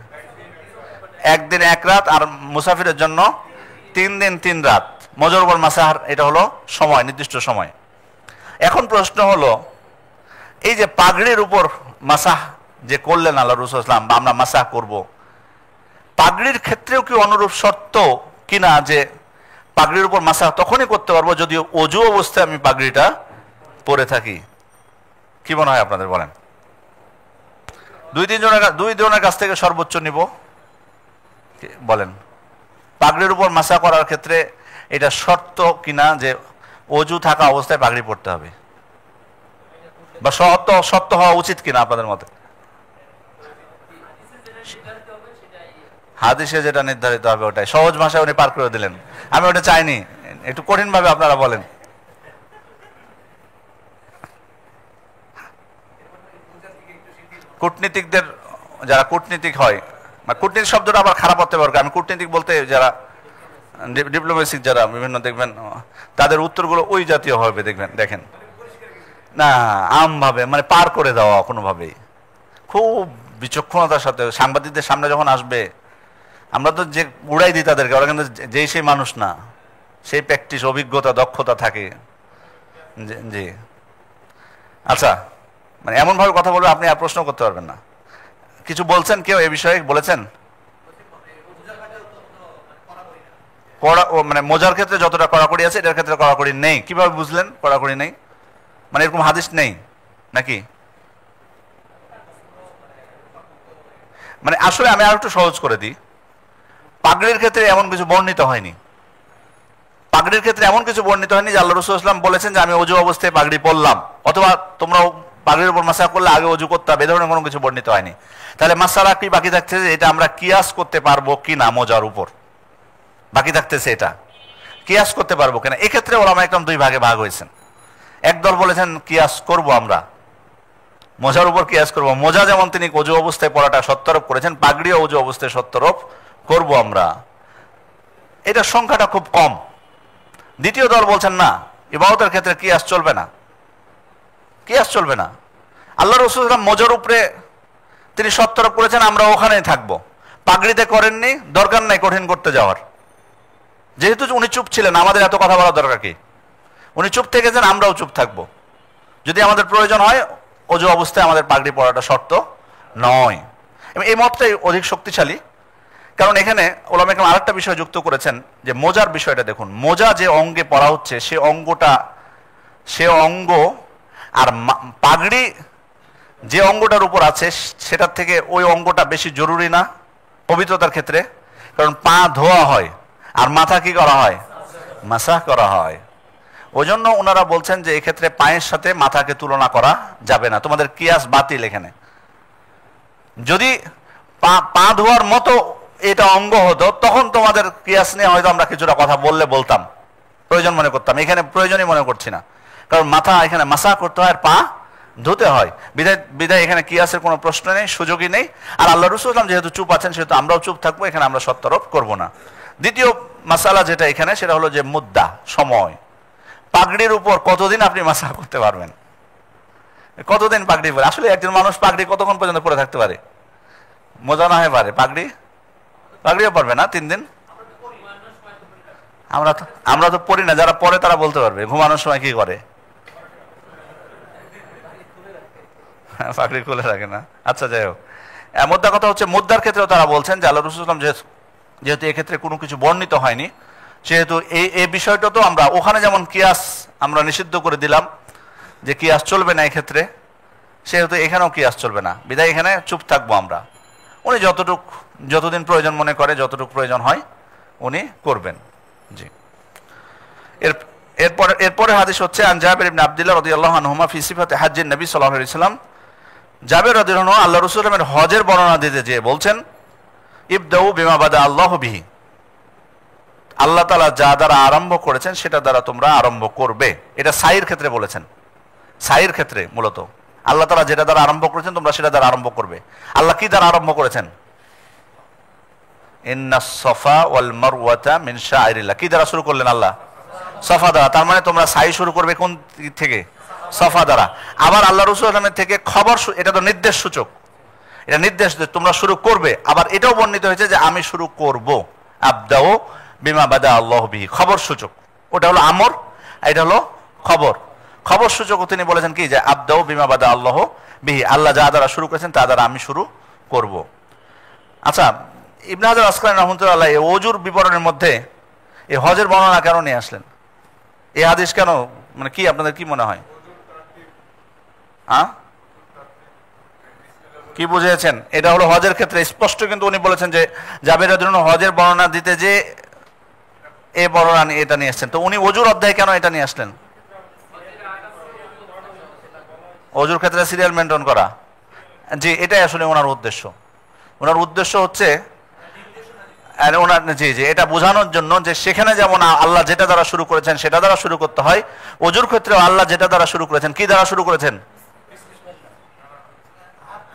1 দিন 1 রাত, আর মুসাফিরের জন্য 3 দিন 3 রাত। মোজার উপর মাসাহ, এটা হলো সময়, নির্দিষ্ট সময়। এখন প্রশ্ন হলো, এই যে পাগড়ির উপর মাসাহ যে করলেন আল্লাহ রাসূল সাল্লাল্লাহু আলাইহি ওয়াসাল্লাম, বা আমরা মাসাহ করব, পাগড়ির ক্ষেত্রেও কি অনুরূপ শর্ত কিনা, যে পাগড়ির উপর মাসাহ তখনই করতে পারবো যদি ওযু অবস্থায় আমি পাগড়িটা পরে থাকি? কি মনে হয় আপনাদের, বলেন? দুই জনের কাছ থেকে সর্বোচ্চ নিব, বলেন। পাগড়ির উপর মাসাহ করার ক্ষেত্রে এটা শর্ত কিনা যে ওযু থাকা অবস্থায় পাগড়ি পরতে হবে, বা সত্য হওয়া উচিত কিনা আপনাদের মতে? হাদিসে যেটা নির্ধারিত হবে ওটাই। সহজ ভাষায় উনি পার করে দিলেন, আমি ওটা চাইনি, একটু কঠিন ভাবে আপনারা বলেন। কূটনীতিকদের, যারা কূটনীতিক হয়, বা কূটনীতিক শব্দটা আবার খারাপ হতে পারে, আমি কূটনীতিক বলতে যারা ডিপ্লোমেসিক, যারা বিভিন্ন দেখবেন তাদের উত্তরগুলো ওই জাতীয় হবে, দেখেন না, আমভাবে, মানে পার করে দেওয়া কোনোভাবেই। খুব বিচক্ষণতার সাথে সাংবাদিকদের সামনে যখন আসবে, আমরা তো যে উড়াই দিই তাদেরকে, ওরা কিন্তু যেই সেই মানুষ না, সেই প্র্যাকটিস, অভিজ্ঞতা, দক্ষতা থাকে। জি, আচ্ছা, মানে এমনভাবে কথা বলবে আপনি আর প্রশ্ন করতে পারবেন না। কিছু বলছেন কেউ এ বিষয়ে? বলেছেন মানে মোজার ক্ষেত্রে যতটা কড়াকড়ি আছে এটার ক্ষেত্রে কড়াকড়ি নেই। কিভাবে বুঝলেন কড়াকড়ি নেই? মানে এরকম হাদিস নেই নাকি? মানে আসলে আমি আর একটু সহজ করে দিই, পাগড়ির ক্ষেত্রে এমন কিছু বর্ণিত হয়নি। পাগড়ির ক্ষেত্রে এমন কিছু বর্ণিত হয়নি যে আল্লাহ রাসূল সাল্লাল্লাহু আলাইহি ওয়াসাল্লাম বলেছেন যে আমি ওযু অবস্থায় পাগড়ি পরলাম, অথবা তোমরা পাগড়ির উপর মাসাহ করলে আগে ওযু করতে হবে, এ ধরনের কোনো কিছু বর্ণিত হয়নি। তাহলে মাসআলা কি বাকি থাকছে, যে এটা আমরা কিয়াস করতে পারবো কিনা, মোজার উপর বাকি থাকতেছে, এটা কিয়াস করতে পারবো কিনা। এক্ষেত্রে ওলামা একদম দুই ভাগে ভাগ হয়েছেন। একদল বলেছেন কিয়াস করব, আমরা মোজার উপর কিয়াস করব। মোজা যেমন তিনি ওযু অবস্থায় পড়াটা সত্যারোপ করেছেন, পাগড়িও ওযু অবস্থায় সত্যারোপ করব আমরা। এটার সংখ্যাটা খুব কম। দ্বিতীয় দল বলছেন না, ইবাদতের ক্ষেত্রে কিয়াস চলবে না, কিয়াস চলবে না। আল্লাহ রাসূল সাল্লাল্লাহু আলাইহি ওয়াসাল্লাম মোজার উপরে তিনি সত্যারোপ করেছেন, আমরা ওখানেই থাকবো। পাগড়িতে করেননি, দরকার নাই কঠিন করতে যাওয়ার, যেহেতু উনি চুপ ছিলেন, আমাদের এত কথা বলার দরকার কি? উনি চুপ থেকেছেন, আমরাও চুপ থাকবো। যদি আমাদের প্রয়োজন হয় অজু অবস্থায় আমাদের পাগড়ি পরাটা শর্ত নয়। এই মতটাই অধিক শক্তিশালী, কারণ এখানে ওলামা কেরাম আরেকটা বিষয় যুক্ত করেছেন যে মোজার বিষয়টা দেখুন। মোজা যে অঙ্গে পরা হচ্ছে সে অঙ্গ আর পাগড়ি যে অঙ্গটার উপর আছে সেটার থেকে ওই অঙ্গটা বেশি জরুরি না পবিত্রতার ক্ষেত্রে? কারণ পা ধোয়া হয় আর মাথা কি করা হয়? মাসাহ করা হয়। ওই জন্য ওনারা বলছেন যে এক্ষেত্রে পায়ের সাথে মাথাকে তুলনা করা যাবে না, তোমাদের কিয়াস বাতিল। এখানে যদি পা ধোয়ার মতো এটা অঙ্গ হতো তখন তোমাদের কিয়াস নিয়ে হয়তো আমরা কিছুটা কথা বলতাম, প্রয়োজন মনে করতাম। এখানে প্রয়োজনই মনে করছি না, কারণ মাথা এখানে মাসাহ করতে হয় আর পা ধুতে হয়। বিদায় এখানে কিয়াসের কোনো প্রশ্ন নেই, সুযোগই নেই। আর আল্লাহ রাসূল যেহেতু চুপ আছেন সেহেতু আমরাও চুপ থাকবো, এখানে আমরা সত্যারোপ করবো না। দ্বিতীয় মাসালা যেটা এখানে, সেটা হলো যে মুদ্দা, সময়। পাগড়ির উপর কতদিন আপনি মাসাহ করতে পারবেন? কতদিন পাগড়ি পরে? আসলে একজন মানুষ পাগড়ি কতক্ষণ পর্যন্ত পরে থাকতে পারে? মজা না হয়ে পারে পাগড়িও পারবে না 3 দিন। আমরা তো পড়ি না, যারা পরে তারা বলতে পারবে ঘুমানোর সময় কি করে। পাগড়ি খুলে রাখে না। আচ্ছা, যাই হোক, মুদ্রা কথা হচ্ছে, মুদ্রার ক্ষেত্রেও তারা বলছেন যে আল্লাহ রাসূল যেহেতু এক্ষেত্রে কোনো কিছু বর্ণিত হয়নি, সেহেতু এই বিষয়টা তো আমরা ওখানে যেমন কিয়াস আমরা নিষিদ্ধ করে দিলাম যে কিয়াস চলবে না এক্ষেত্রে, সেহেতু এখানেও কিয়াস চলবে না। বিদায় এখানে চুপ থাকবো আমরা। উনি যতদিন প্রয়োজন মনে করে, যতটুকু প্রয়োজন হয় উনি করবেন। জি। এরপরে হাদিস হচ্ছে আন জাবের ইবনে আব্দুল্লাহ রাদিয়াল্লাহু আনহুমা ফি সিফাতি হাজ্জিন নবী সাল্লাল্লাহু আলাইহি ওয়াসাল্লাম। জাবের রাদিয়াল্লাহু আনহু আল্লাহ রাসূলের হজের বর্ণনা দিতে যেয়ে বলছেন, ইবদাউ বিমা বাদা আল্লাহু বিহি, আল্লাহ তাআলা যা দ্বারা আরম্ভ করেছেন সেটা দ্বারা তোমরা আরম্ভ করবে। এটা সাইর ক্ষেত্রে বলেছেন। সাইর ক্ষেত্রে মূলত আল্লাহ তাআলা যেটা দ্বারা আরম্ভ করেছেন তোমরা সেটা দ্বারা আরম্ভ করবে। আল্লাহ কি দ্বারা আরম্ভ করেছেন? ইন্নাস সাফা ওয়াল মারওয়াতা মিন শাআইরিল্লাহ। কি দ্বারা শুরু করলেন আল্লাহ? সাফা দ্বারা। তার মানে তোমরা সাই শুরু করবে কোন থেকে? সাফা দ্বারা। আবার আল্লাহ রাসূল সাল্লাল্লাহু আলাইহি ওয়াসাল্লামের থেকে খবর, এটা তো নির্দেশ সূচক, এটা নির্দেশ যে তোমরা শুরু করবে। আবার এটাও বর্ণিত হয়েছে যে আমি শুরু করব। আবদাউ বিমা বাদা আল্লাহু বিহি, খবর সূচক। ওটা হলো আমর, এটা হলো খবর সূচক। তিনি বলেছেন কি যে আবদাউ বিমা বাদা আল্লাহু বিহি, আল্লাহ যা দ্বারা শুরু করেছেন তা দ্বারা আমি শুরু করব। আচ্ছা, ইবনে হাজার আসকালানী রাহমাতুল্লাহ এই ওযুর বিবরণের মধ্যে এই হজের বর্ণনা কেন নিয়ে আসলেন? এই হাদিস কেন, মানে কি আপনাদের কি মনে হয়? কি বুঝেছেন? এটা হলো হজের ক্ষেত্রে স্পষ্ট, কিন্তু উনি বলেছেন যে জাবের রাদিয়াল্লাহু আনহু হজের বর্ণনা দিতে যে এই বর্ণনা এটা নিয়ে আসছেন। তো উনি ওযুর অধ্যায় কেন এটা নিয়ে আসলেন? ওযুর ক্ষেত্রে সিরিয়াল মেনটেন করা। জি, এটাই আসলে ওনার উদ্দেশ্য। ওনার উদ্দেশ্য হচ্ছে এটা বোঝানোর জন্য যে সেখানে যেমন আল্লাহ যেটা দ্বারা শুরু করেছেন সেটা দ্বারা শুরু করতে হয়, ওযুর ক্ষেত্রে আল্লাহ যেটা দ্বারা শুরু করেছেন, কি দ্বারা শুরু করেছেন?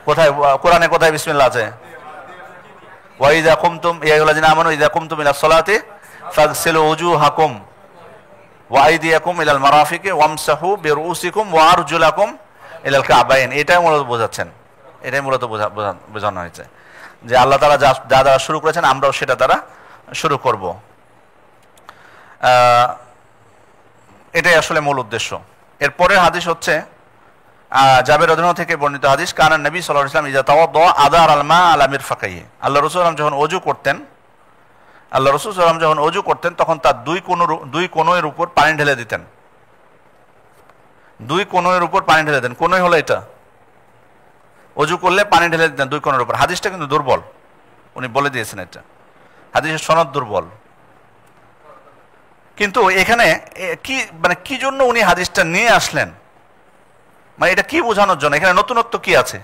কোথায় কোরআনে কোথায় বিসমিল্লাহ আছে? ওয়া ইযা কুমতুম ইয়া আইয়ুহাল্লাযিনা আমানু ইযা কুমতুম ইলাস সালাতি ফাগসিলু ওযুহাকুম ওয়া আইদিয়াকুম ইলাল মারাফিকি ওয়ামসাহু বিরুসিকুম ওয়া আরজুলাকুম ইলাল কাবাইন। এটাই মূলত বোঝাচ্ছেন, এটাই মূলত বোঝানো হয়েছে যে আল্লাহ তাআলা যা দ্বারা শুরু করেছেন আমরাও সেটা দ্বারা শুরু করব। এটাই আসলে মূল উদ্দেশ্য। এরপরের হাদিস হচ্ছে জাবের রাদিয়াল্লাহু থেকে বর্ণিত হাদিস, কানা নবী সাল্লাল্লাহু আলাইহি ওয়াসাল্লাম ইযা তাওয়াদ্দা আদার আল মা আলা মিরফাকাইহি। আল্লাহ রাসূল যখন ওযু করতেন তখন তার দুই কোণের উপর পানি ঢেলে দিতেন। দুই কোণের উপর পানি ঢেলে দেন। কোণই হলো এটা, ওযু করলে পানি ঢেলে দিতেন দুই কোণের উপর। হাদিসটা কিন্তু দুর্বল, উনি বলে দিয়েছেন এটা হাদিসের সনদ দুর্বল। কিন্তু এখানে কি জন্য উনি হাদিসটা নিয়ে আসলেন, মানে এটা কি বোঝানোর জন্য? এখানে নতুনত্ব কি আছে?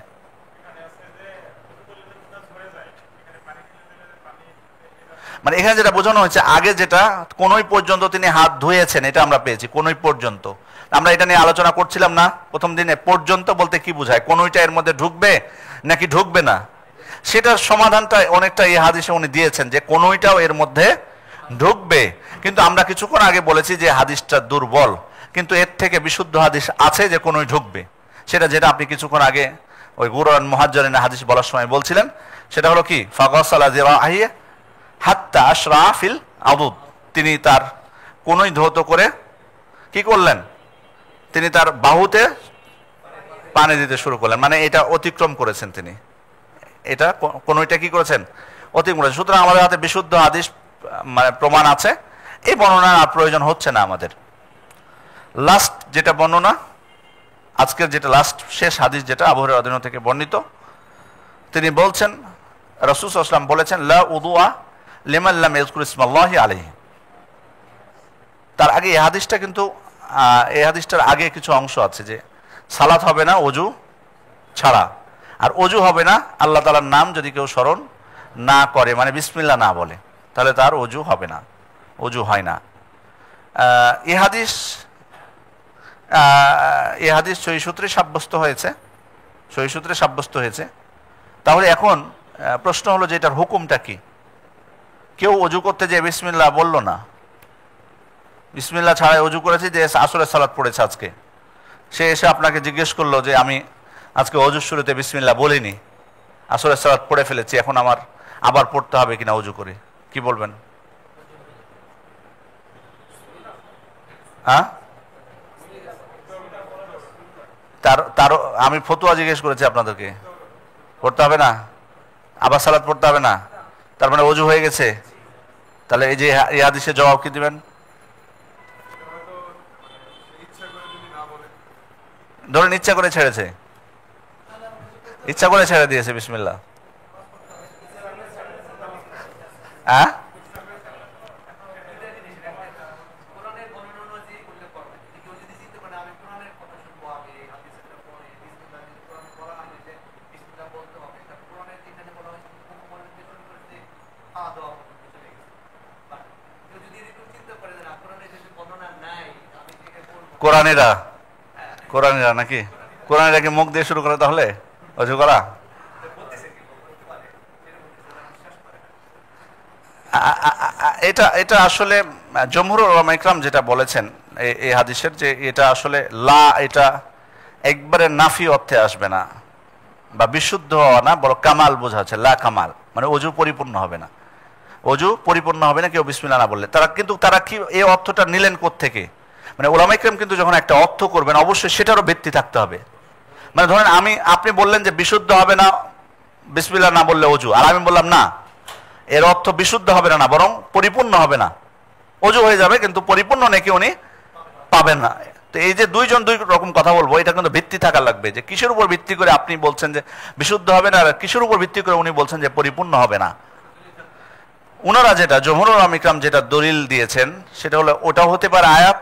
মানে এখানে যেটা বোঝানো হয়েছে, আগে যেটা কোনই পর্যন্ত তিনি হাত ধুয়েছেন এটা আমরা পেয়েছি, কোনই পর্যন্ত। আমরা এটা নিয়ে আলোচনা করছিলাম না প্রথম দিনে? পর্যন্ত বলতে কি বোঝায়? কোনইটা এর মধ্যে ঢুকবে নাকি ঢুকবে না, সেটার সমাধানটা অনেকটা এই হাদিসে উনি দিয়েছেন যে কোনইটাও এর মধ্যে ঢুকবে। কিন্তু আমরা কিছুক্ষণ আগে বলেছি যে হাদিসটা দুর্বল, কিন্তু এর থেকে বিশুদ্ধ হাদিস আছে যে কোনই ঢুকবে। যেটা আপনি কিছুক্ষণ আগে ওই গুরআন মুহাজ্জারিন হাদিস বলার সময় বলছিলেন, সেটা হলো কি? ফাগাসালা যিরাহি হাত্তা আশরা ফিল আদুদ। তিনি তার কোনই ধৌত করে কি করলেন, তিনি তার বাহুতে পানি দিতে শুরু করলেন, মানে এটা অতিক্রম করেছেন তিনি, এটা কোনইটা কি করেছেন, অতিক্রম করেছেন। সুতরাং আমাদের হাতে বিশুদ্ধ হাদিস মানে প্রমাণ আছে, এই বর্ণনার আর প্রয়োজন হচ্ছে না আমাদের। লাস্ট যেটা বর্ণনা, আজকের যেটা লাস্ট শেষ হাদিস যেটা আবু হুরায়রা রাদিয়াল্লাহু থেকে বর্ণিত, তিনি বলছেন রাসূল সাল্লাল্লাহু আলাইহি ওয়াসাল্লাম বলেছেন, লা উযুআ লিমান লাম ইয়াযকুর ইসমাল্লাহি আলাইহি। তার আগে এই হাদিসটা কিন্তু এই হাদিসটার আগে কিছু অংশ আছে যে সালাত হবে না ওযু ছাড়া, আর ওযু হবে না আল্লাহ তাআলার নাম যদি কেউ স্মরণ না করে, মানে বিসমিল্লাহ না বলে, তাহলে তার ওযু হবে না, ওযু হয় না। এই হাদিস সহিহ সূত্রে সাব্যস্ত হয়েছে, সহিহ সূত্রে সাব্যস্ত হয়েছে। তাহলে এখন প্রশ্ন হলো যে এটার হুকুমটা কি? কেউ ওযু করতে যে বিসমিল্লাহ বলল না, বিসমিল্লাহ ছাড়াই ওযু করেছে, যে আসরের সালাত পড়েছে আজকে, সে এসে আপনাকে জিজ্ঞেস করলো যে আমি আজকে ওযুর শুরুতে বিসমিল্লাহ বলিনি, আসরের সালাত পড়ে ফেলেছি, এখন আমার আবার পড়তে হবে কিনা ওযু করে, কি বলবেন? হ্যাঁ, তার আমি ফতোয়া জিজ্ঞেস করেছি আপনাদেরকে, পড়তে হবে না, আবার সালাত পড়তে হবে না, তার মানে ওযু হয়ে গেছে। তাহলে এই যে এই হাদিসের জবাব কি দিবেন? ধরেন ইচ্ছা করে ছেড়েছে, ইচ্ছা করে ছেড়ে দিয়েছে বিসমিল্লাহ, হ্যাঁ, কোরআনেরা, কোরআনেরা নাকি, কোরআনেরা কি মুখ দিয়ে শুরু করে তাহলে অজু করা? এটা এটা আসলে জমহুর উলামা ইকরাম যেটা বলেছেন এই হাদিসের, যে এটা আসলে লা, এটা একবারে নাফি অর্থে আসবে না বা বিশুদ্ধ হওয়া না, বড় কামাল বোঝাচ্ছে, লা কামাল মানে অজু পরিপূর্ণ হবে না, অজু পরিপূর্ণ হবে না কেউ বিসমিল্লাহ না বললে। তারা কি এই অর্থটা নিলেন কোত্থেকে? মানে উলামা ইকরাম কিন্তু যখন একটা অর্থ করবেন অবশ্যই সেটারও ভিত্তি থাকতে হবে। মানে ধরেন আপনি বললেন যে বিশুদ্ধ হবে না বিসমিল্লাহ না বললে অজু, আর আমি বললাম না, এর অর্থ বিশুদ্ধ হবে না, বরং পরিপূর্ণ হবে না, অজু হয়ে যাবে কিন্তু পরিপূর্ণ নাকি উনি পাবেন না। তো এই যে দুই রকম কথা বলবো, এটা কিন্তু ভিত্তি থাকা লাগবে, যে কিসের উপর ভিত্তি করে আপনি বলছেন যে বিশুদ্ধ হবে না, আর কিসের উপর ভিত্তি করে উনি বলছেন যে পরিপূর্ণ হবে না। ওনারা যেটা জমহুর উলামা ইকরাম যেটা দলিল দিয়েছেন সেটা হলো, ওটাও হতে পারে আয়াত,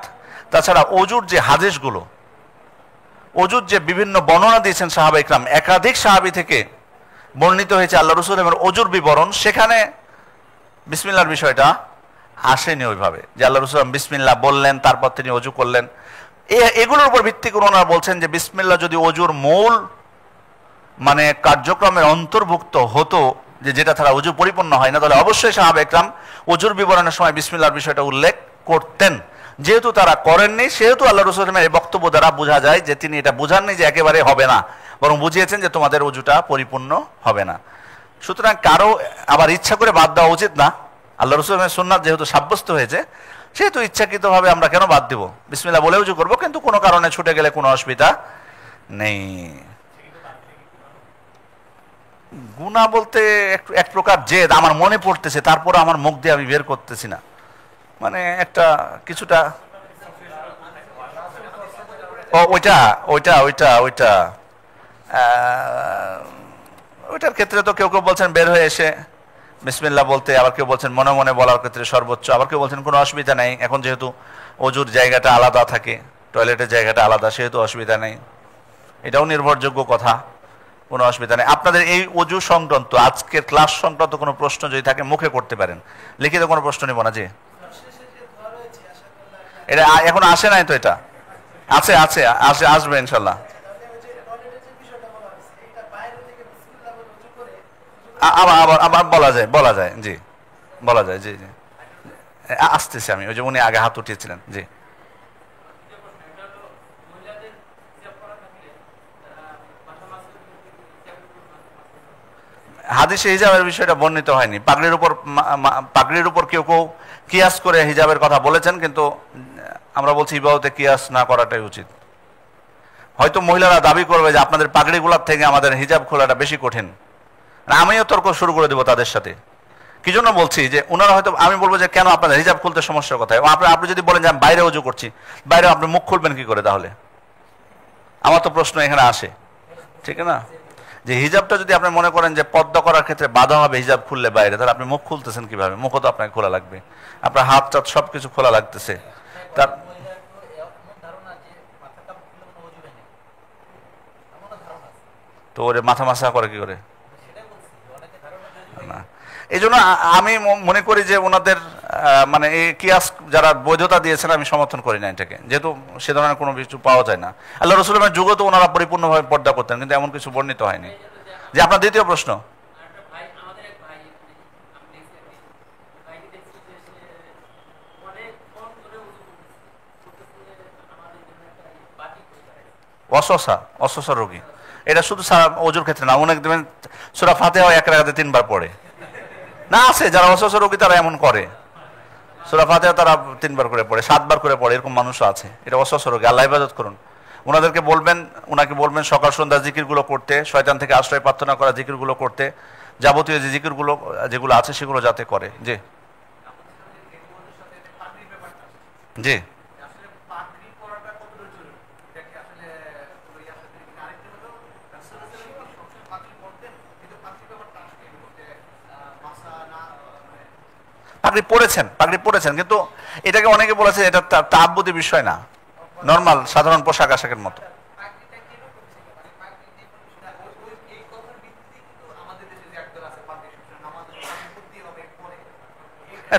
তাছাড়া অজুর যে হাদিসগুলো, অজুর যে বিভিন্ন বর্ণনা দিয়েছেন সাহাবা ইকরাম, একাধিক সাহাবী থেকে বর্ণিত হয়েছে আল্লাহ রাসূলের অজুর বিবরণ, সেখানে বিসমিল্লাহর বিষয়টা আসেনি ওইভাবে, যে আল্লাহ রাসূল বিসমিল্লাহ বললেন তারপর তিনি অজু করলেন। এগুলোর উপর ভিত্তি করে ওনারা বলছেন যে বিসমিল্লাহ যদি অজুর মূল মানে কার্যক্রমের অন্তর্ভুক্ত হতো, যেটা ছাড়া অজু পরিপূর্ণ হয় না, তাহলে অবশ্যই সাহাবা ইকরাম অজুর বিবরণের সময় বিসমিল্লাহর বিষয়টা উল্লেখ করতেন। যেহেতু তারা করেননি, সেহেতু আল্লাহ রাসূলের এই বক্তব্য দ্বারা বোঝা যায় যে তিনি এটা বুঝাননি যে একেবারে হবে না, বরং বুঝিয়েছেন যে তোমাদের অজুটা পরিপূর্ণ হবে না। সুতরাং কারো আবার ইচ্ছা করে বাদ দেওয়া উচিত না, আল্লাহ রাসূলের সুন্নাত যেহেতু সাব্যস্ত হয়েছে, সেহেতু ইচ্ছাকৃতভাবে আমরা কেন বাদ দেব? বিসমিল্লাহ বলে উজু করবো, কিন্তু কোনো কারণে ছুটে গেলে কোনো অসুবিধা নেই। গুনাহ বলতে এক প্রকার জেদ, আমার মনে পড়তেছে তারপরে আমার মুখ দিয়ে আমি বের করতেছি না, মানে একটা কিছুটা, ওইটা ওইটা ওইটা ওইটা ওইটার ক্ষেত্রে তো কেউ কেউ বলছেন বের হয়ে এসে বিসমিল্লাহ বলতে, আবার কেউ বলছেন মনে মনে বলার ক্ষেত্রে সর্বোচ্চ, আবার কেউ বলছেন কোনো অসুবিধা নেই, এখন যেহেতু অজুর জায়গাটা আলাদা থাকে, টয়লেটের জায়গাটা আলাদা, সেহেতু অসুবিধা নেই, এটাও নির্ভরযোগ্য কথা, কোনো অসুবিধা নেই। আপনাদের এই অজু সংক্রান্ত আজকের ক্লাস সংক্রান্ত কোনো প্রশ্ন যদি থাকে মুখে করতে পারেন, লিখিত কোনো প্রশ্ন নিব না। যে এটা এখন আসে নাই তো, এটা আছে আছে আসে, আসবে ইনশাল্লাহ। আবার আবার আবার বলা যায় জি, বলা যায় জি জি, আসতেছি আমি, ওই যে উনি আগে হাত উঠিয়েছিলেন জি। হাদিসে হিজাবের বিষয়টা বর্ণিত হয়নি। পাগড়ির উপর কেউ কেউ কিয়াস করে হিজাবের কথা বলেছেন, কিন্তু আমরা বলছি ইবাদতে কিয়াস না করাটাই উচিত। হয়তো মহিলারা দাবি করবে যে আপনাদের পাগড়িগুলোর থেকে আমাদের হিজাব খোলাটা বেশি কঠিন, আমিও তর্ক শুরু করে দেবো তাদের সাথে। কি জন্য বলছি যে ওনারা হয়তো, আমি বলবো যে কেন আপনাদের হিজাব খুলতে সমস্যার কথা। আপনি যদি বলেন যে আমি বাইরে উজু করছি, বাইরে আপনি মুখ খুলবেন কি করে তাহলে? আমার তো প্রশ্ন এখানে আসে, ঠিক না? যে হিজাবটা যদি আপনি মনে করেন যে পর্দা করার ক্ষেত্রে বাধা হবে হিজাব খুললে বাইরে, তাহলে আপনি মুখ খুলতেছেন কিভাবে? মুখও তো আপনাকে খোলা লাগবে, আপনার হাত টাত সবকিছু খোলা লাগতেছে। তার তো ওরে মাথা মাসা করে কি করে? না, এই জন্য আমি মনে করি যে ওনাদের মানে এই কিয়াস যারা বৈধতা দিয়েছেন আমি সমর্থন করি না এটাকে, যেহেতু সে ধরনের কোনো কিছু পাওয়া যায় না। আল্লাহ রসুলের যুগে তো ওনারা পরিপূর্ণভাবে পর্দা করতেন, কিন্তু এমন কিছু বর্ণিত হয়নি। যে আপনার দ্বিতীয় প্রশ্ন, অসহসা রোগী, এটা শুধু ওজুর ক্ষেত্রে না, অনেক দেবেন সূরা ফাতিহা এক রাকাতে 3 বার পড়ে না, আছে যারা অসহসা রোগী তারা এমন করে, সূরা ফাতিহা তারা 3 বার করে পড়ে, 7 বার করে পড়ে, এরকম মানুষও আছে। এটা অসহসা রোগী, আল্লাহ ইবাদত করুন। ওনাকে বলবেন সকাল সন্ধ্যা জিকিরগুলো করতে, শয়তান থেকে আশ্রয় প্রার্থনা করা জিকিরগুলো করতে, যাবতীয় যে জিকিরগুলো যেগুলো আছে সেগুলো যাতে করে। জি জি পাগড়ি পরেছেন, কিন্তু এটাকে অনেকে বলেছে এটা তাআব্বুদি বিষয় না, নর্মাল সাধারণ পোশাক আশাকের মতো।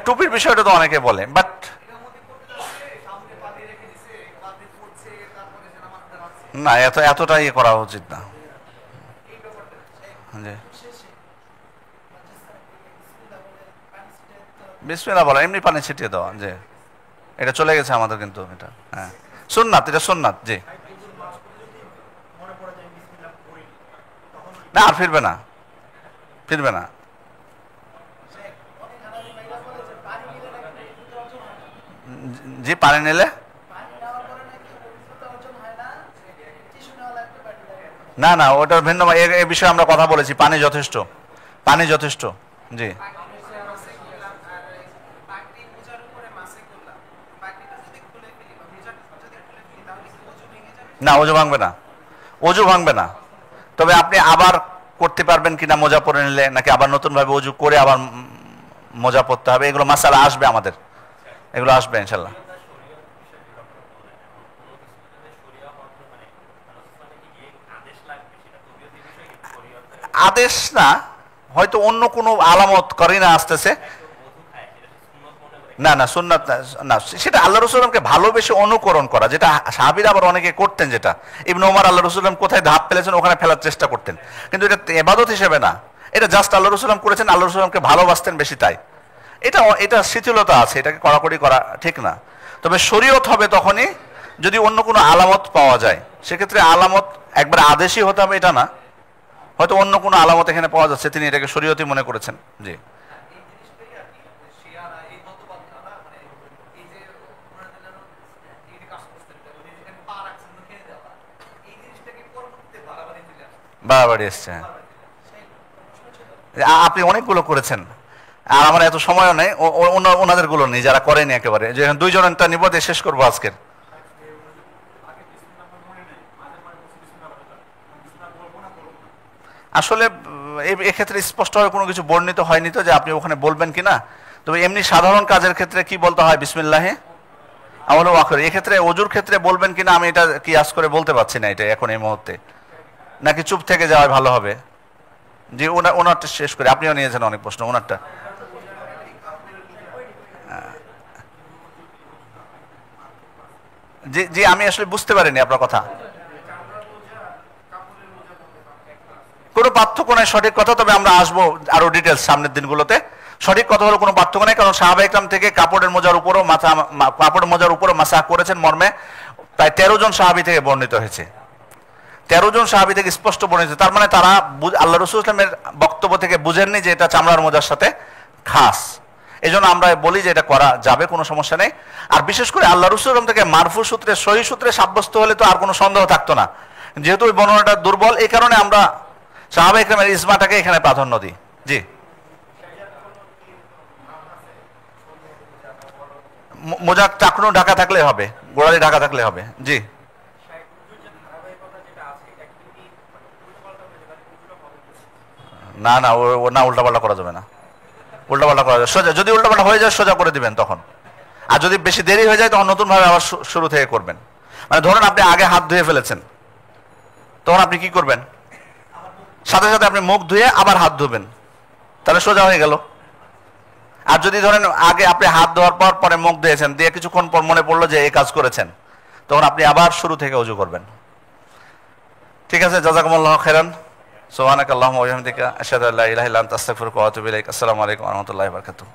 টুপির বিষয়টা তো অনেকে বলে, বাট না, এতটা ইয়ে করা উচিত না। বিসমিল্লাহ বলা, এমনি পানি ছিটিয়ে দেওয়া, যে এটা চলে গেছে আমাদের, কিন্তু এটা হ্যাঁ সুন্নাত, এটা সুন্নাত। জি না, আর ফিরবে না। জি, পানি নিলে না, ওটার ভিন্ন, এ বিষয়ে আমরা কথা বলেছি, পানি যথেষ্ট। জি না, অজু ভাঙবে না। তবে আপনি আবার করতে পারবেন কিনা মোজা পরে নিলে, নাকি আবার নতুন ভাবে অজু করে আবার মোজা পরতে হবে, এগুলো মাসালা আসবে আমাদের, এগুলো আসবে ইনশাল্লাহ। আদেশ না, হয়তো অন্য কোনো আলামত করিনা আসতেছে। না সুন্নাত না, সেটা আল্লাহ রাসূলকে ভালোবেসে অনুকরণ করা, যেটা সাহাবীরা আবার অনেকে করতেন, যেটা ইবনে ওমর আল্লাহ রাসূল কোথায় ধাপ ফেলেছেন ওখানে ফেলার চেষ্টা করতেন, কিন্তু এটা ইবাদত হিসেবে না, এটা জাস্ট আল্লাহ রাসূল করেছেন, আল্লাহ রাসূলকে ভালোবাসতেন বেশি, তাই এটা শিথিলতা আছে, এটাকে কড়াকড়ি করা ঠিক না। তবে শরীয়ত হবে তখনই যদি অন্য কোনো আলামত পাওয়া যায়, সেক্ষেত্রে আলামত একবার আদেশই হতে হবে এটা না, হয়তো অন্য কোনো আলামত এখানে পাওয়া যাচ্ছে, তিনি এটাকে শরীয়তই মনে করেছেন। জি বাড়াবাড়ি এসছে, আপনি অনেকগুলো করেছেন, আর আমার এত সময়ও নেই, ওনাদের গুলো নেই যারা করেনি একেবারে, যে 2 জনটা নিব দিয়ে শেষ করবো আজকের। আসলে এক্ষেত্রে স্পষ্টভাবে কোনো কিছু বর্ণিত হয়নি তো যে আপনি ওখানে বলবেন কিনা। তবে এমনি সাধারণ কাজের ক্ষেত্রে কি বলতে হয়? বিসমিল্লাহি আউয়ালু ওয়া আখিরু। এক্ষেত্রে ওযুর ক্ষেত্রে বলবেন কিনা আমি এটা কিয়াস করে বলতে পারছি না এটা এখন এই মুহূর্তে, নাকি চুপ থেকে যাওয়া ভালো হবে। যে ওনারটা শেষ করে, আপনিও নিয়েছেন অনেক প্রশ্ন, ওনারটা জি আমি আসলে বুঝতে পারিনি আপনার কথা। কোনো পার্থক্য নাই, সঠিক কথা। তবে আমরা আসবো আরো ডিটেলস সামনের দিনগুলোতে। সঠিক কথা হলো কোনো পার্থক্য নেই, কারণ সাহাবা ইকরাম থেকে কাপড়ের মোজার উপরও মাসাহ করেছেন মর্মে প্রায় 13 জন সাহাবী থেকে বর্ণিত হয়েছে। 13 জন সাহাবী থেকে স্পষ্ট বর্ণিত, তার মানে তারা আল্লাহ রাসূল সাল্লাল্লাহু আলাইহি ওয়াসাল্লামের বক্তব্য থেকে বুঝেননি যে এটা চামড়ার মোজার সাথে খাস। এই জন্য আমরা বলি যে এটা করা যাবে, কোনো সমস্যা নেই। আর বিশেষ করে আল্লাহ রাসূল থেকে মারফু সূত্রে সহিহ সূত্রে সাব্যস্ত হলে তো আর কোনো সন্দেহ থাকতো না। যেহেতু ওই বর্ণনাটা দুর্বল, এই কারণে আমরা সাহাবা ইকরামের ইজমাটাকে এখানে প্রাধান্য দিই। জি, মোজার টাকনু ঢাকা থাকলে হবে, গোড়ালি ঢাকা থাকলে হবে। জি, না না, ও না, উল্টাপাল্টা করা যাবে না, উল্টাপাল্টা করা যাবে। সোজা যদি উল্টাপাল্টা হয়ে যায় সোজা করে দিবেন তখন, আর যদি বেশি দেরি হয়ে যায় তখন নতুন ভাবে আবার শুরু থেকে করবেন। মানে ধরুন আপনি আগে হাত ধুয়ে ফেলেছেন, তখন আপনি কি করবেন, সাথে সাথে আপনি মুখ ধুয়ে আবার হাত ধুবেন, তাহলে সোজা হয়ে গেল। আর যদি ধরেন আগে আপনি হাত ধোয়ার পর পরে মুখ ধুয়েছেন, দিয়ে কিছুক্ষণ পর মনে পড়লো যে এই কাজ করেছেন, তখন আপনি আবার শুরু থেকে ওযু করবেন। ঠিক আছে, জাযাকুমুল্লাহু খাইরান। সুবহানাকাল্লাহুম্মা ওয়া বিহামদিকা আশহাদু আল্লা ইলাহা ইল্লা আনতা আস্তাগফিরুকা ওয়া আতুবু ইলাইক। আসসালামু আলাইকুম ওয়া রাহমাতুল্লাহি ওয়া বারাকাতুহু।